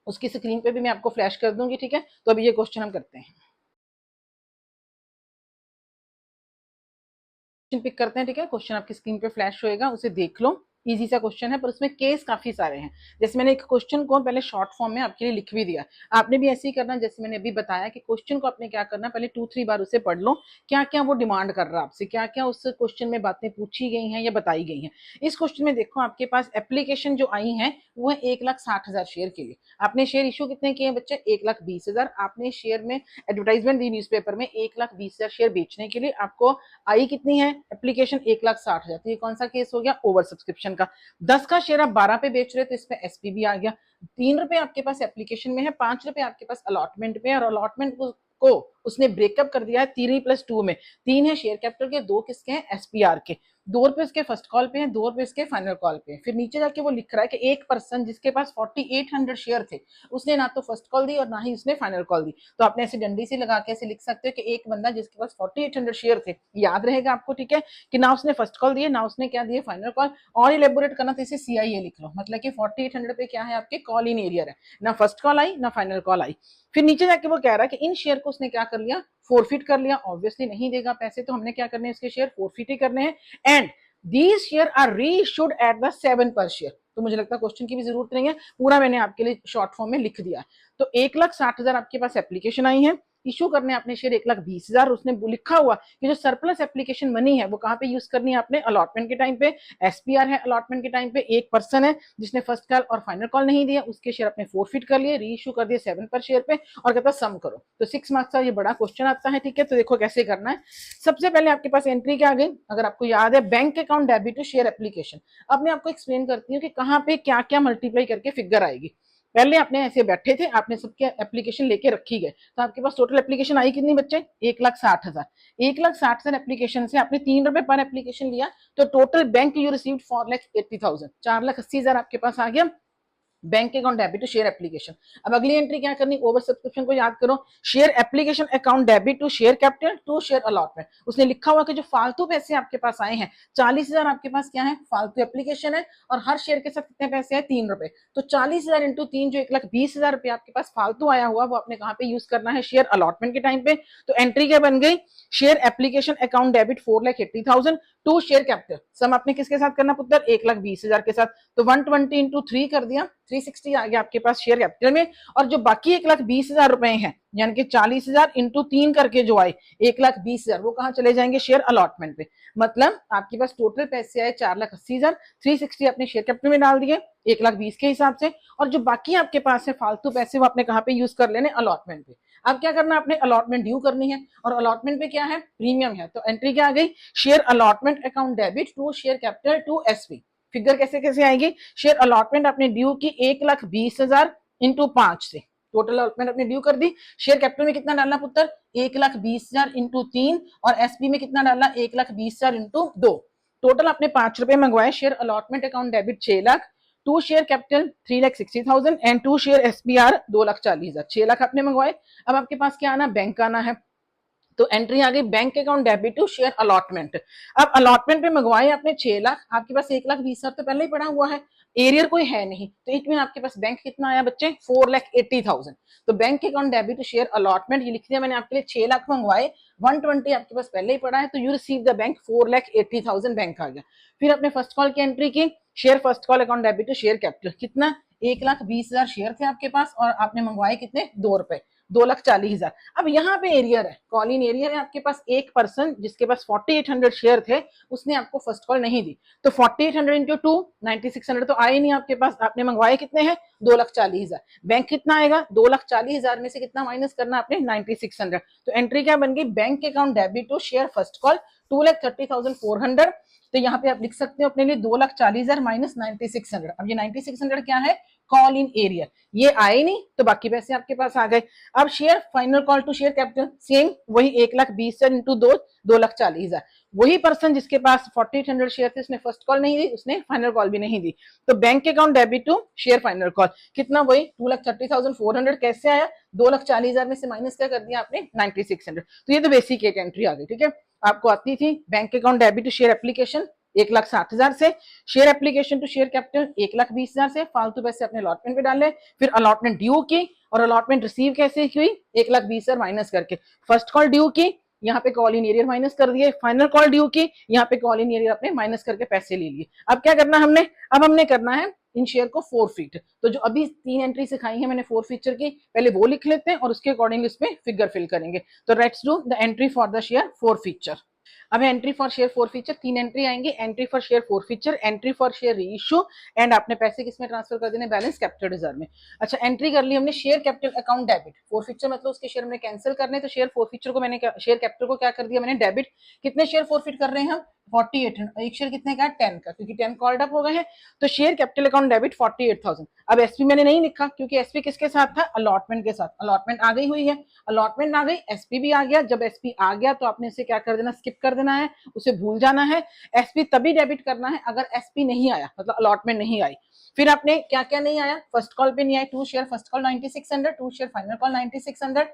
S1: उसकी स्क्रीन पे भी मैं आपको फ्लैश कर दूंगी, ठीक है। तो अभी ये क्वेश्चन हम करते हैं, पिक करते हैं, ठीक है। क्वेश्चन आपकी स्क्रीन पे फ्लैश होएगा, उसे देख लो। इजी सा क्वेश्चन है, पर उसमें केस काफी सारे हैं। जैसे मैंने एक क्वेश्चन को पहले शॉर्ट फॉर्म में आपके लिए लिख भी दिया, आपने भी ऐसे ही करना। जैसे मैंने अभी बताया कि क्वेश्चन को आपने क्या करना, पहले 2-3 बार उसे पढ़ लो, क्या क्या वो डिमांड कर रहा है आपसे, क्या क्या उस क्वेश्चन में बातें पूछी गई हैं या बताई गई हैं। इस क्वेश्चन में देखो आपके पास एप्लीकेशन जो आई है वो है 1,60,000 शेयर के लिए। आपने शेयर इशू कितने किए बच्चे, 1,20,000। आपने शेयर में एडवर्टाइजमेंट दी न्यूज़पेपर में 1,20,000 शेयर बेचने के लिए, आपको आई कितनी है एप्लीकेशन, 1,60,000। तो ये कौन सा केस हो गया, ओवर सब्सक्रिप्शन का। 10 का शेयर आप 12 पे बेच रहे तो इसमें एसपी भी आ गया। 3 रुपए आपके पास एप्लीकेशन में है, 5 रुपए आपके पास अलॉटमेंट में, और अलॉटमेंट को उसने ब्रेकअप कर दिया है 3+2 में। 3 है शेयर कैपिटल के, 2 किसके हैं, एसपीआर के। 2 रुपए इसके फर्स्ट कॉल पे हैं, 2 रुपए इसके फाइनल कॉल पे हैं। फिर नीचे जाके वो लिख रहा है कि एक पर्सन जिसके पास 4800 शेयर थे, उसने ना तो फर्स्ट कॉल दी और ना ही उसने फाइनल कॉल दी। तो आपने ऐसे डंडी से लगा के ऐसे लिख सकते हो कि एक बंदा जिसके पास 4800 शेयर थे, याद रहेगा आपको, ठीक है, कि ना उसने फर्स्ट कॉल दिए ना उसने क्या दिए, फाइनल कॉल। और इलेबोरेट करना तो इसे सीआईए लिख लो, मतलब कि 4800 पे क्या है आपके, कॉल इन एरियर है, ना फर्स्ट कॉल आई ना फाइनल कॉल आई। फिर नीचे जाके वो कह रहा है कि इन शेयर को उसने क्या कर लिया, फोरफिट कर लिया। ऑब्वियसली नहीं देगा पैसे, तो हमने क्या करने हैं, इसके शेयर फोरफिट ही करने हैं। And these share are reissued at the 7 per share. तो मुझे लगता है क्वेश्चन की भी जरूरत नहीं है, पूरा मैंने आपके लिए शॉर्ट फॉर्म में लिख दिया। तो 1,60,000 आपके पास एप्लीकेशन आई है, इशू करने आपने शेयर 1,20,000। उसने लिखा हुआ कि जो सरप्लस एप्लीकेशन मनी है वो कहाँ पे यूज करनी है आपने, अलॉटमेंट के टाइम पे। एसपीआर है अलॉटमेंट के टाइम पे, एक पर्सन है जिसने फर्स्ट कॉल और फाइनल कॉल नहीं दिया, उसके शेयर अपने फोरफिट कर लिए, री इशू कर दिए 7 पर शेयर पे, और कहता सम करो। तो 6 मार्क्स का ये बड़ा क्वेश्चन आता है, ठीक है। तो देखो कैसे करना है। सबसे पहले आपके पास एंट्री क्या आ गई, अगर आपको याद है, bank account debit to share application. अब मैं आपको एक्सप्लेन करती हूँ कि कहाँ पे क्या क्या मल्टीप्लाई करके फिगर आएगी। पहले आपने ऐसे बैठे थे, आपने सबके एप्लीकेशन लेके रखी गए, तो आपके पास टोटल एप्लीकेशन आई कितनी बच्चे, 1,60,000। 1,60,000 एप्लीकेशन से आपने 3 रुपए पर एप्लीकेशन लिया, तो टोटल बैंक यू रिसीव्ड 4,80,000, 4,80,000 आपके पास आ गया bank account debit to share application. अब अगली एंट्री क्या करनी, ओवर सब्सक्रिप्शन को याद करो, share application account debit to share capital to share allotment. उसने लिखा हुआ कि जो फालतू पैसे आपके पास आए हैं, 40,000 आपके पास क्या है, फालतू एप्लीकेशन है, और हर शेयर के साथ कितने पैसे हैं, 3 रुपए। तो 40,000 इंटू 3 जो 1,20,000 रुपए आपके पास फालतू आया हुआ, वो आपने कहाँ पे यूज करना है, शेयर अलॉटमेंट के टाइम पे। तो एंट्री क्या बन गई, share application account debit 4,80,000 to share capital. सम आपने किसके साथ करना पुत्र, 1,20,000 के साथ। तो 120 इंटू 3 कर दिया, 360 आ गया आपके पास शेयर कैपिटल में। और जो बाकी 1,20,000 रुपए हैं, यानी कि 40,000 इंटू 3 करके जो आए 1,20,000, वो कहाँ चले जाएंगे, शेयर अलॉटमेंट पे। मतलब आपके पास टोटल पैसे आए 4,80,000, 360 अपने शेयर कैपिटल में डाल दिए 1,20,000 के हिसाब से, और जो बाकी आपके पास है फालतू पैसे, वो आपने कहाँ पे यूज कर लेने, अलॉटमेंट पे। अब क्या करना, आपने अलॉटमेंट ड्यू करनी है, और अलॉटमेंट पे क्या है, प्रीमियम है। तो एंट्री क्या आ गई, share allotment account debit to share capital to SP. Figure कैसे कैसे आएगी, शेयर अलॉटमेंट आपने ड्यू की 1,20,000 इंटू 5 से, टोटल अलॉटमेंट आपने ड्यू कर दी। शेयर कैपिटल में कितना डालना पुत्र, 1,20,000 इंटू 3, और एसपी में कितना डालना, 1,20,000 इंटू 2। टोटल आपने 5 रुपए मंगवाए, share allotment account debit 6 lakh, to share capital 3,60,000 and to share SPR 2,40,000, 6 lakh आपने मंगवाए। अब आपके पास क्या आना, बैंक आना है। तो एंट्री आ गई bank account debit to share allotment. अब अलॉटमेंट पे मंगवाए आपने 6 लाख, आपके पास 1,20,000 तो पहले ही पड़ा हुआ है, एरियर कोई है नहीं, तो इट मीन आपके पास बैंक कितना आया बच्चे, 4,80,000। तो bank account debit to share allotment ये लिख दिया मैंने आपके लिए, 6 लाख मंगवाए, 120 आपके पास पहले ही पड़ा है, तो you receive the bank 4,80,000 bank आ गया। फिर आपने फर्स्ट कॉल की एंट्री की, share first call account debit to share capital, कितना, 1,20,000 शेयर थे आपके पास, और आपने मंगवाए कितने, 2 रुपए, 2,40,000। अब यहाँ पे एरियर है, कॉल इन एरियर है आपके पास, एक पर्सन जिसके पास 4800 शेयर थे, उसने आपको फर्स्ट कॉल नहीं दी। तो 4800 इंटू 2 9600 तो आए नहीं आपके पास, आपने मंगवाए कितने हैं, 2,40,000। बैंक कितना आएगा, 2,40,000 में से कितना माइनस करना आपने, 9600। तो एंट्री क्या बन गई, bank account debit to share first call 2,30,400। तो यहाँ पे आप लिख सकते हो अपने लिए 2,40,000 माइनस 9600। अब ये 9600 क्या है, कॉल इन एरियर, ये आए नहीं तो बाकी पैसे आपके पास आ गए। अब share final call to share capital same वही 1,20,000 इंटू 2 2,40,000। वही पर्सन जिसके पास 4800 शेयर थे, उसने फर्स्ट कॉल नहीं दी, उसने फाइनल कॉल भी नहीं दी। तो bank account debit to share final call कितना, वही 2,30,400। कैसे आया, 2,40,000 में से माइनस क्या कर दिया आपने, 9600। तो ये तो बेसिक एक एंट्री आ गई, ठीक है। आपको आती थी bank account debit to share application 1,60,000 से, share application to share capital 1,20,000 से, फालतू पैसे अपने अलॉटमेंट पे डाले, फिर अलॉटमेंट ड्यू की, और अलॉटमेंट रिसीव कैसे हुई, 1,20,000 माइनस करके। फर्स्ट कॉल ड्यू की, यहाँ पे कॉल इन एरियर माइनस कर दिए, फाइनल कॉल ड्यू की, यहाँ पे कॉल इन एरियर अपने माइनस करके पैसे ले लिए। अब क्या करना हमने, अब हमने करना है इन शेयर को फोरफीट। तो जो अभी 3 एंट्री सिखाई है मैंने फोर फीचर की, पहले वो लिख लेते हैं और उसके अकॉर्डिंग इसमें फिगर फिल करेंगे। तो let's do the entry for the share forfeiture. अब entry for share forfeiture, 3 entry आएंगे, entry for share forfeiture, entry for share reissue, and आपने पैसे किसमें ट्रांसफर कर देने, बैलेंस कैपिटल रिजर्व में। अच्छा एंट्री कर ली हमने share capital account debit, four feature मतलब उसके शेयर हमने कैंसिल करने, तो शेयर फोर फीचर को मैंने शेयर कैपिटल को क्या कर दिया मैंने डेबिट। कितने शेयर फोरफिट कर रहे हैं हम, 4800, एक शेयर कितने का, 10 का, क्योंकि 10 कॉल्ड अप हो गए हैं। तो शेयर कैपिटल अकाउंट डेबिट 48,000। अब एसपी मैंने नहीं लिखा क्योंकि एसपी किसके साथ था, अलॉटमेंट के साथ, अलॉटमेंट आ गई हुई है, अलॉटमेंट आ गई, एसपी भी आ गया। जब एसपी आ गया तो आपने इसे क्या कर देना, स्किप कर देना है, उसे भूल जाना है। एसपी तभी डेबिट करना है अगर एसपी नहीं आया, मतलब अलॉटमेंट नहीं आई। फिर आपने क्या क्या नहीं आया, फर्स्ट कॉल पे नहीं आया, 2 share first call 9600, 2 share final call 9600,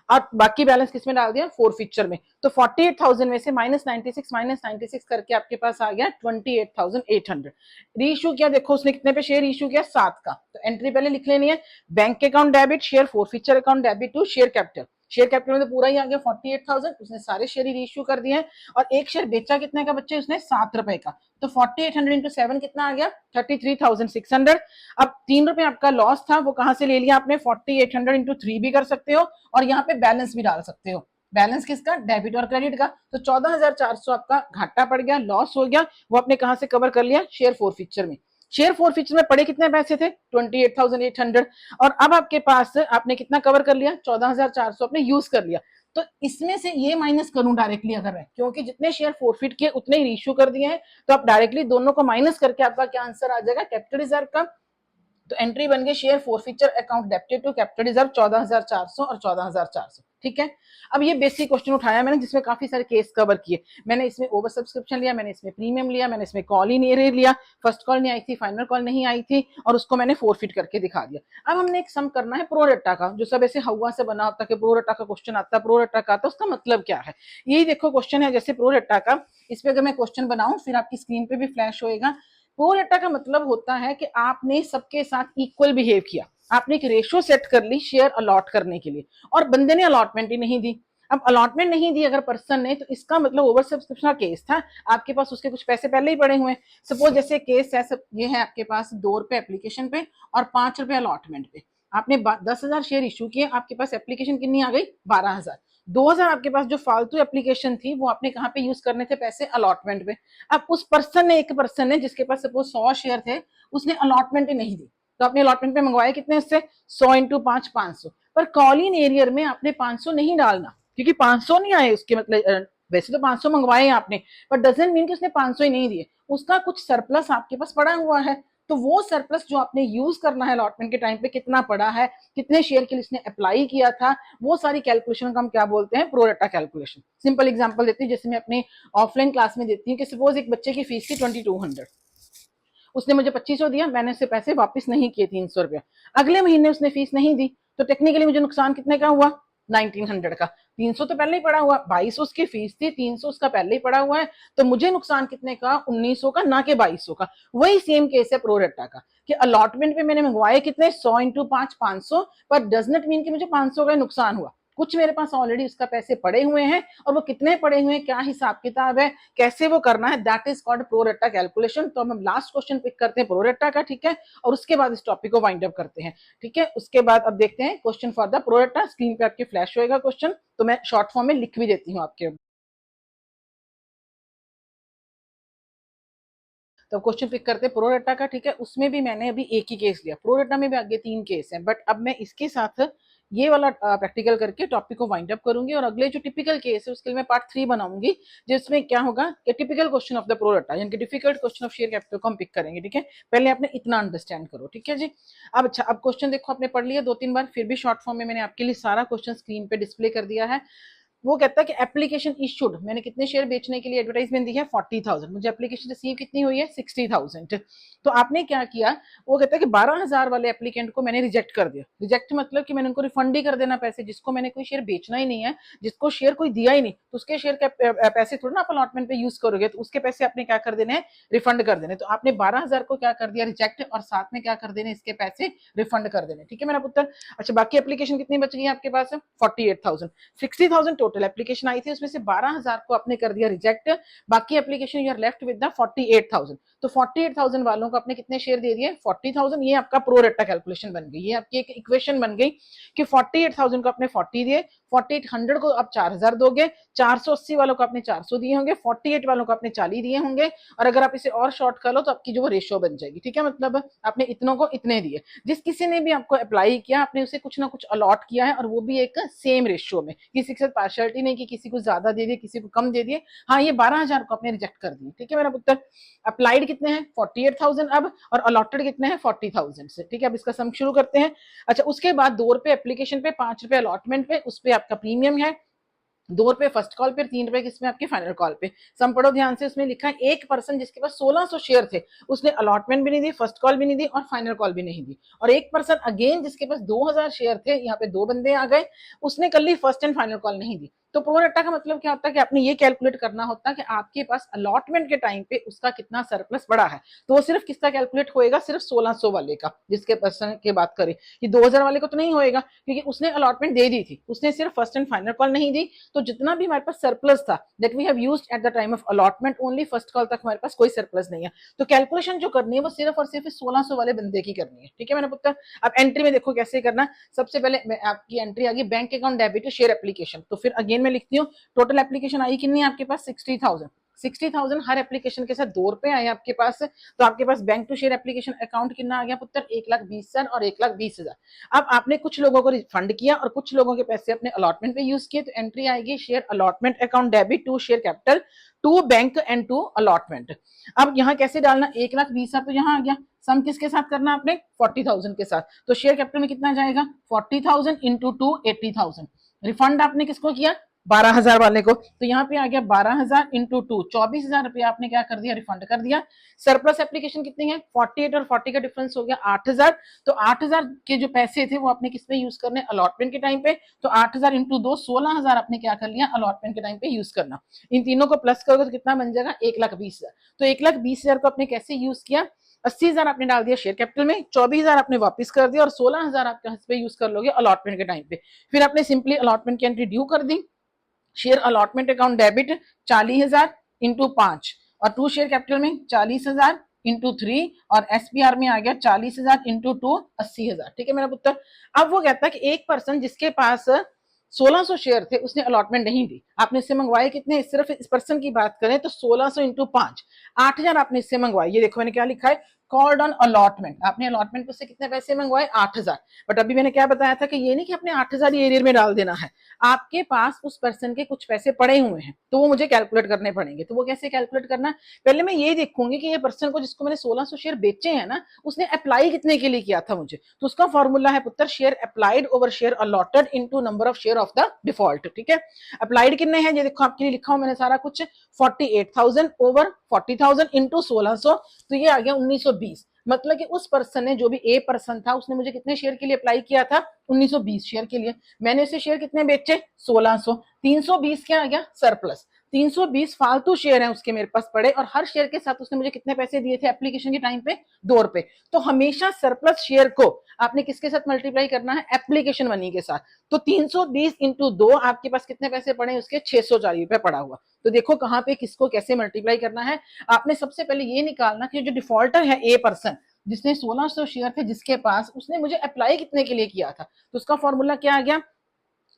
S1: और बाकी बैलेंस किसमें डाल दिया, फोर फीचर में। तो 48,000 में से -96 करके आपके पास आ गया 28,800। रीइश्यू किया, देखो उसने कितने पे शेयर इश्यू किया, 7 का। तो एंट्री पहले लिख लेनी है, bank account debit, share forfeiture account debit to share capital. Share capital में तो पूरा ही आ गया 48,000, उसने सारे शेयर ही रीइश्यू कर दिए हैं। और एक शेयर बेचा कितने का बच्चे, उसने 7 रुपए का। तो 4800 इंटू 7 कितना आ गया, 33,600। अब 3 रुपए आपका लॉस था, वो कहां से ले लिया आपने, 4800 इंटू 3 भी कर सकते हो, और यहाँ पे बैलेंस भी डाल सकते हो। बैलेंस किसका, डेबिट और क्रेडिट का। तो 14,400 आपका घाटा पड़ गया, लॉस हो गया, वो आपने कहां से कवर कर लिया, शेयर फोर फीचर में। शेयर फोर फीचर में पड़े कितने पैसे थे, 28,800। और अब आपके पास आपने कितना कवर कर लिया, 14,400 आपने यूज कर लिया। तो इसमें से ये माइनस करूं डायरेक्टली अगर मैं, क्योंकि जितने शेयर फोरफिट किए उतने ही इश्यू कर दिए हैं, तो आप डायरेक्टली दोनों को माइनस करके आपका क्या आंसर आ जाएगा, कैपिटल रिजर्व का। तो एंट्री बन गई share forfeiture account debited to capital reserve 14,400 और 14,400। ठीक है। अब ये बेसिक क्वेश्चन उठाया मैंने जिसमें काफी सारे केस कवर किए। मैंने इसमें ओवर सब्सक्रिप्शन लिया, मैंने इसमें प्रीमियम लिया, मैंने इसमें कॉल इन एरियर लिया, फर्स्ट कॉल नहीं आई थी, फाइनल कॉल नहीं आई थी, और उसको मैंने फोरफिट करके दिखा दिया। अब हमने एक सम करना है प्रोरेटा का, जो सब ऐसे हवा से बना होता है कि प्रोरेटा का क्वेश्चन आता है, प्रोरेटा का आता है, उसका मतलब क्या है। यही देखो क्वेश्चन है जैसे प्रोरेटा का, इस पे अगर मैं क्वेश्चन बनाऊं फिर आपकी स्क्रीन पे भी फ्लैश होएगा। प्रोरेटा का मतलब होता है कि आपने सबके साथ इक्वल बिहेव किया, आपने एक रेशो सेट कर ली शेयर अलॉट करने के लिए, और बंदे ने अलॉटमेंट ही नहीं दी। अब अलॉटमेंट नहीं दी अगर पर्सन ने, तो इसका मतलब ओवर सब्सक्रिप्शन का केस था, आपके पास उसके कुछ पैसे पहले ही पड़े हुए हैं। सपोज जैसे केस है, सब ये है आपके पास 2 रुपए एप्लीकेशन पे और 5 रुपए अलॉटमेंट पे, आपने 10,000 शेयर इशू किए, आपके पास एप्लीकेशन कितनी आ गई, 12,000। 2,000 आपके पास जो फालतू एप्लीकेशन थी वो आपने कहाँ पे यूज करने थे, पैसे अलॉटमेंट पे। अब उस पर्सन ने, एक पर्सन ने जिसके पास सपोज 100 शेयर थे, उसने अलॉटमेंट ही नहीं दी, तो आपने अलॉटमेंट पे मंगवाए कितने, उससे 100 इंटू 5 500। पर कॉल इन एरियर में आपने 500 नहीं डालना, क्योंकि 500 नहीं आए उसके, मतलब वैसे तो 500 मंगवाए आपने, पर डजंट मीन कि उसने 500 ही नहीं दिए, उसका कुछ सरप्लस आपके पास पड़ा हुआ है। तो वो सरप्लस जो आपने यूज करना है अलॉटमेंट के टाइम पे, कितना पड़ा है, कितने शेयर के लिए इसने अप्लाई किया था, वो सारी कैलकुलेशन को हम क्या बोलते हैं, प्रोरेटा कैलकुलेशन। सिंपल एग्जांपल देती हूँ, जैसे मैं अपने ऑफलाइन क्लास में देती हूँ कि सपोज एक बच्चे की फीस थी 2200, उसने मुझे 2500 दिया, मैंने उससे पैसे वापस नहीं किए 300 रुपया, अगले महीने उसने फीस नहीं दी, तो टेक्निकली मुझे नुकसान कितने का हुआ, 1900 का। 300 तो पहले ही पड़ा हुआ, 2200 उसकी फीस थी, 300 उसका पहले ही पड़ा हुआ है, तो मुझे नुकसान कितने का, 1900 का, ना के 2200 का। वही सेम केस है प्रोरेटा का, कि अलॉटमेंट पे मैंने मंगवाए कितने, 100 इंटू 5 500, पर डज नॉट मीन कि मुझे 500 का नुकसान हुआ, कुछ मेरे पास ऑलरेडी उसका पैसे पड़े हुए हैं, और वो कितने पड़े हुए हैं, क्या हिसाब किताब है, कैसे वो करना है, that is called pro rata calculation. तो हम लास्ट क्वेश्चन पिक करते हैं प्रोरेटा का, ठीक है, और उसके बाद इस टॉपिक को वाइंड अप करते हैं। ठीक है, उसके बाद अब देखते हैं question for the pro rata. Screen पे आपके फ्लैश होएगा क्वेश्चन, तो मैं शॉर्ट फॉर्म में लिख भी देती हूँ आपके। तो क्वेश्चन पिक करते हैं प्रोरेटा का, ठीक है। उसमें भी मैंने अभी एक ही केस लिया, प्रोरेटा में भी आगे 3 केस हैं, बट अब मैं इसके साथ ये वाला प्रैक्टिकल करके टॉपिक को वाइंड अप करूंगी, और अगले जो टिपिकल केस है उसके लिए मैं पार्ट 3 बनाऊंगी, जिसमें क्या होगा कि typical question of the pro rata, यानी कि difficult question of share capital को हम पिक करेंगे। ठीक है, पहले आपने इतना अंडरस्टैंड करो, ठीक है जी। अब अच्छा, अब क्वेश्चन देखो, आपने पढ़ लिया 2-3 बार, फिर भी शॉर्ट फॉर्म में मैंने आपके लिए सारा क्वेश्चन स्क्रीन पे डिस्प्ले कर दिया है। वो कहता है कि एप्लीकेशन इशूड, मैंने कितने शेयर बेचने के लिए एडवर्टाइजमेंट दी है, 40,000, मुझे एप्लीकेशन रिसीव कितनी हुई है, 60,000। तो आपने क्या किया, वो कहता है कि 12,000 वाले एप्लीकेंट को मैंने रिजेक्ट कर दिया। रिजेक्ट मतलब कि मैंने उनको रिफंड ही कर देना पैसे, जिसको मैंने कोई शेयर बेचना ही नहीं है, जिसको शेयर कोई दिया ही नहीं, तो उसके शेयर के पैसे थोड़ा ना आप अलॉटमेंट पे यूज करोगे, तो उसके पैसे आपने क्या कर देने, रिफंड कर देने। तो आपने 12,000 को क्या कर दिया, रिजेक्ट, और साथ में क्या कर देने, इसके पैसे रिफंड कर देने। ठीक है मेरा पुत्र। अच्छा, बाकी एप्लीकेशन कितनी बच गई आपके पास, 48,000, 60,000 टोटल एप्लीकेशन आई थी उसमें से 12,000 को आपने कर दिया रिजेक्ट, बाकी application you are left with the 48,000। तो 48,000 वालों को आपने कितने शेयर दे दिए 40,000। ये आपका प्रो रेटा कैलकुलेशन बन गई, ये आपकी एक इक्वेशन बन गई कि 48,000 को आपने 40 दिए, 4800 को आप 4,000 दोगे, 480 वालों को आपने 400 दिए होंगे, 48 वालों को आपने 40 दिए होंगे, और अगर आप इसे और शॉर्ट कर लो तो आपकी जो रेशियो बन जाएगी। ठीक है, मतलब आपने इतनों को इतने दिए, जिस किसी ने भी आपको अप्लाई किया आपने उसे कुछ ना कुछ अलॉट किया है, और वो भी एक सेम रेशियो में, किसी के साथ पार्शियलिटी नहीं कि किसी को ज्यादा दे दिए किसी को कम दे दिए। हाँ, ये 12,000 को आपने रिजेक्ट कर दिए। ठीक है मेरा पुत्र, अप्लाइड कितने हैं 48,000 अब, और अलॉटेड कितने हैं 40,000 से। ठीक है, अब इसका सम शुरू करते हैं। अच्छा, उसके बाद 2 रुपए एप्लीकेशन पे, 5 रुपए अलॉटमेंट पे, उस पे आपका प्रीमियम है, 2 रुपए फर्स्ट कॉल पे, 3 रुपए किसमें आपके फाइनल कॉल पे। सम पढ़ो ध्यान से, उसमें लिखा है एक पर्सन जिसके पास 1600 शेयर थे, उसने अलॉटमेंट भी नहीं दी, फर्स्ट कॉल भी नहीं दी और फाइनल कॉल भी नहीं दी, और एक पर्सन अगेन जिसके पास 2000 शेयर थे, यहाँ पे 2 बंदे आ गए, उसने कर ली फर्स्ट एंड फाइनल कॉल नहीं दी। तो प्रो रेटा का मतलब क्या होता है कि आपने ये कैलकुलेट करना होता है कि आपके पास अलॉटमेंट के टाइम पे उसका कितना सरप्लस पड़ा है। तो वो सिर्फ किसका कैलकुलेट होएगा, सिर्फ 1600 वाले का, जिसके पर्सन की बात करें। कि 2000 वाले को तो नहीं होएगा क्योंकि उसने अलॉटमेंट दे दी थी, उसने सिर्फ फर्स्ट एंड फाइनल कॉल नहीं दी। तो जितना भी हमारे पास सरप्लस था that we have used at the time of allotment only, first call तक हमारे पास कोई सरप्लस नहीं है। तो कैलकुलेशन जो करनी है वो सिर्फ और सिर्फ 1600 वाले बंदे की करनी है। ठीक है मैंने पुत्र, अब एंट्री में देखो कैसे करना। सबसे पहले आपकी एंट्री आ गई bank account debit share application, तो फिर अगेन मैं लिखती हूँ टोटल एप्लीकेशन आई कितनी आपके पास 60,000। 60,000 हर एप्लीकेशन के साथ 2 रुपए आए आपके पास, तो आपके पास bank to share application account कितना आ गया पुत्र 1,20,000 और 1,20,000। अब आपने कुछ लोगों को रिफंड किया और कुछ लोगों के पैसे अपने अलॉटमेंट पे यूज किए, तो एंट्री आएगी share allotment account debit to share capital to bank and to allotment. अब यहाँ कैसे डालना 1,20,000 तो यहाँ आ गया, सम किसके साथ करना आपने 40,000 के साथ, तो शेयर कैपिटल में कितना जाएगा 40,000 इंटू 2 80,000। रिफंड आपने किसको किया 12,000 वाले को, तो यहाँ पे आ गया 12,000 इंटू 2 24,000 रुपया आपने क्या कर दिया रिफंड कर दिया। सरप्लस एप्लीकेशन कितनी है 48 और 40 का डिफरेंस हो गया 8,000। तो 8,000 के जो पैसे थे वो आपने किस पे यूज करने अलॉटमेंट के टाइम पे, तो 8,000 इंटू 2 16,000 आपने क्या कर लिया अलॉटमेंट के टाइम पे यूज करना। इन तीनों को प्लस करोगे तो कितना बन जाएगा 1,20,000। तो 1,20,000 को आपने कैसे यूज किया 80,000 आपने डाल दिया शेयर कैपिटल में, 24,000 आपने वापस कर दिया और 16,000 आप कहां पे यूज कर लोगे अलॉटमेंट के टाइम पे। फिर आपने सिंपली अलॉटमेंट की एंट्री ड्यू कर दी, share allotment account debit 40,000 into 5 और टू शेयर कैपिटल में 40,000 इंटू 3 और एसपीआर में आ गया 40,000 इंटू 2 80,000। ठीक है मेरा पुत्र, अब वो कहता है कि एक पर्सन जिसके पास 1600 शेयर थे उसने अलॉटमेंट नहीं दी, आपने इससे मंगवाए कितने, सिर्फ इस पर्सन की बात करें तो 1600 इंटू 5 8,000 आपने इससे मंगवाए। ये देखो मैंने क्या लिखा है कॉल्ड ऑन अलॉटमेंट, आपने अलॉटमेंट से कितने पैसे मंगवाए 8,000। बट अभी मैंने क्या बताया था कि ये नहीं कि आपने 8,000 एरियर में डाल देना है, आपके पास उस पर्सन के कुछ पैसे पड़े हुए हैं तो वो मुझे कैलकुलेट करने पड़ेंगे। तो वो कैसे कैलकुलेट करना, पहले मैं ये देखूंगी कि ये पर्सन को जिसको मैंने 1600 शेयर बेचे हैं ना उसने अप्लाई कितने के लिए किया था मुझे, तो उसका फॉर्मूला है पुत्र share applied over share allotted into number of share of the default. ठीक है, अप्लाइड कितने हैं ये देखो आपके लिए लिखा हूं मैंने सारा कुछ 48,000 ओवर 40,000 इंटू 1600, तो ये आ गया 1920। मतलब कि उस पर्सन ने जो भी ए पर्सन था उसने मुझे कितने शेयर के लिए अप्लाई किया था 1920 शेयर के लिए, मैंने उसे शेयर कितने बेचे 1600, 320 क्या आ गया सरप्लस, 320 फालतू शेयर हैं उसके मेरे पास पड़े और हर शेयर के साथ उसने मुझे कितने पैसे दिए थे एप्लीकेशन के टाइम पे 2 रुपए। तो हमेशा सरप्लस शेयर को आपने किसके साथ मल्टीप्लाई करना है एप्लीकेशन मनी के साथ। तो 320 इंटू 2 आपके पास कितने पैसे पड़े उसके 640 रुपए पड़ा हुआ। तो देखो कहां पे किसको कैसे मल्टीप्लाई करना है, आपने सबसे पहले ये निकालना कि जो डिफॉल्टर है ए पर्सन जिसने 1600 शेयर थे जिसके पास उसने मुझे अप्लाई कितने के लिए किया था, तो उसका फॉर्मूला क्या आ गया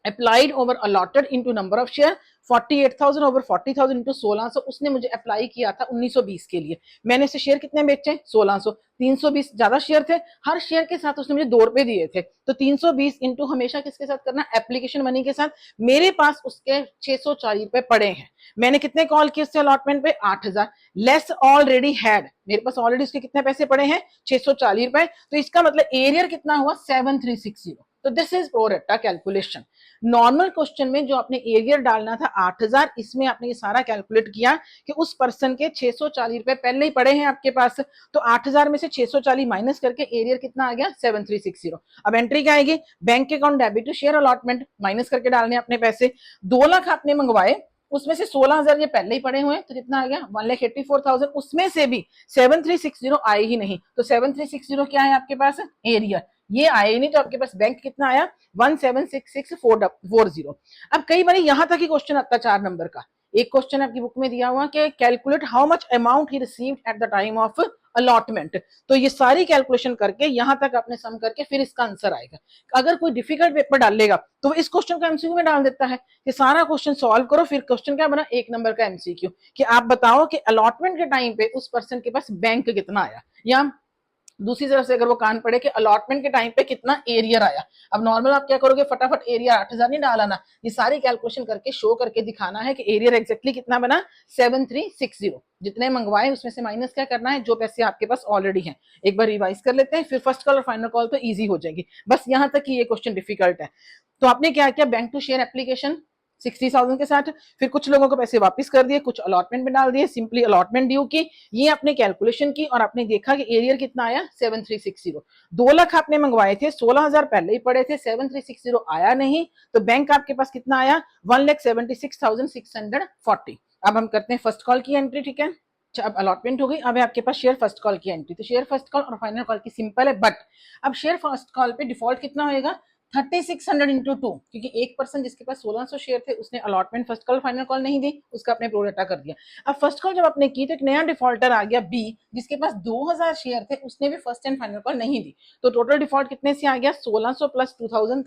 S1: applied over allotted into number of share 48,000 over 40,000 into 1600, उसने मुझे अप्लाई किया था 1920 के लिए, मैंने इसे शेयर कितने बेचे 1600, 320 ज्यादा शेयर थे, हर शेयर के साथ उसने मुझे 2 रुपए दिए थे, तो 320 इंटू हमेशा किसके साथ करना एप्लीकेशन मनी के साथ, मेरे पास उसके 640 रुपए पड़े हैं, मैंने कितने कॉल किए उससे अलॉटमेंट पे 8,000 लेस ऑलरेडी हैड, मेरे पास ऑलरेडी उसके कितने पैसे पड़े हैं 640 रुपए, तो इसका मतलब एरियर कितना हुआ 7360। तो दिस इज प्रो रेटा कैलकुलेशन। नॉर्मल क्वेश्चन में जो आपने एरियर डालना था 8,000, इसमें आपने ये सारा कैलकुलेट किया कि उस पर्सन के 640 रुपए पहले ही पड़े हैं आपके पास, तो 8,000 में से 640 माइनस करके एरियर कितना आ गया 7360। अब एंट्री क्या आएगी bank account debit to share allotment minus करके डालने अपने पैसे 2 लाख आपने मंगवाए, उसमें से 16,000 ये पहले ही पड़े हुए हैं, तो कितना आ गया 1,84,000, उसमें से भी 7360 आए ही नहीं, तो 7360 क्या है आपके पास एरियर, ये आए ही नहीं, तो आपके पास बैंक कितना आया 176640। अब कई बार यहां तक ही क्वेश्चन आता है 4 नंबर का। एक क्वेश्चन आपकी बुक में दिया हुआ कि calculate how much amount he received eight the time of allotment, तो ये सारी कैलकुलेशन करके यहां तक आपने सम करके फिर इसका आंसर आएगा। अगर कोई डिफिकल्ट पेपर डालेगा तो इस क्वेश्चन को एमसीक्यू में डाल देता है कि सारा क्वेश्चन सॉल्व करो, फिर क्वेश्चन क्या बना 1 नंबर का एमसीक्यू कि आप बताओ कि अलॉटमेंट के टाइम पे उस पर्सन के पास बैंक कितना आया, या दूसरी तरफ से अगर वो कान पड़े कि अलॉटमेंट के टाइम पे कितना एरियर आया। अब नॉर्मल आप क्या करोगे, फटाफट एरिया 8,000 नहीं डाला, ये सारी कैलकुलेशन करके शो करके दिखाना है कि एरियर एग्जैक्टली कितना बना 7360, जितने मंगवाए उसमें से माइनस क्या करना है जो पैसे आपके पास ऑलरेडी हैं। एक बार रिवाइज कर लेते हैं, फिर फर्स्ट कॉल और फाइनल कॉल तो ईजी हो जाएगी, बस यहां तक कि ये क्वेश्चन डिफिकल्ट है। तो आपने क्या किया, बैंक टू शेयर एप्लीकेशन 60,000 के साथ, फिर कुछ लोगों को पैसे वापस कर दिए, कुछ अलॉटमेंट में डाल दिए, सिंपली अलॉटमेंट ड्यू की, ये आपने कैलकुलेशन की और आपने देखा कि एरियर कितना आया 7360। 2 लाख आपने मंगवाए थे, 16,000 पहले ही पड़े थे, 7360 आया नहीं, तो बैंक आपके पास कितना आया 1,76,640। अब हम करते हैं फर्स्ट कॉल की एंट्री, ठीक है। अब अलॉटमेंट हो गई, अब है आपके पास शेयर फर्स्ट कॉल की एंट्री। तो शेयर फर्स्ट कॉल और फाइनल कॉल की सिंपल है, बट अब शेयर फर्स्ट कॉल पे डिफॉल्ट कितना होगा 3600 इंटू 2, क्योंकि एक पर्सन जिसके पास 1600 शेयर थे उसने allotment first call final call नहीं दी, उसका अपने प्रोरेटा कर दिया। अब फर्स्ट कॉल जब आपने की तो एक नया डिफॉल्टर आ गया बी, जिसके पास 2000 शेयर थे, उसने भी फर्स्ट एंड फाइनल कॉल नहीं दी, तो टोटल डिफॉल्ट कितने से आ गया 1600 प्लस 2000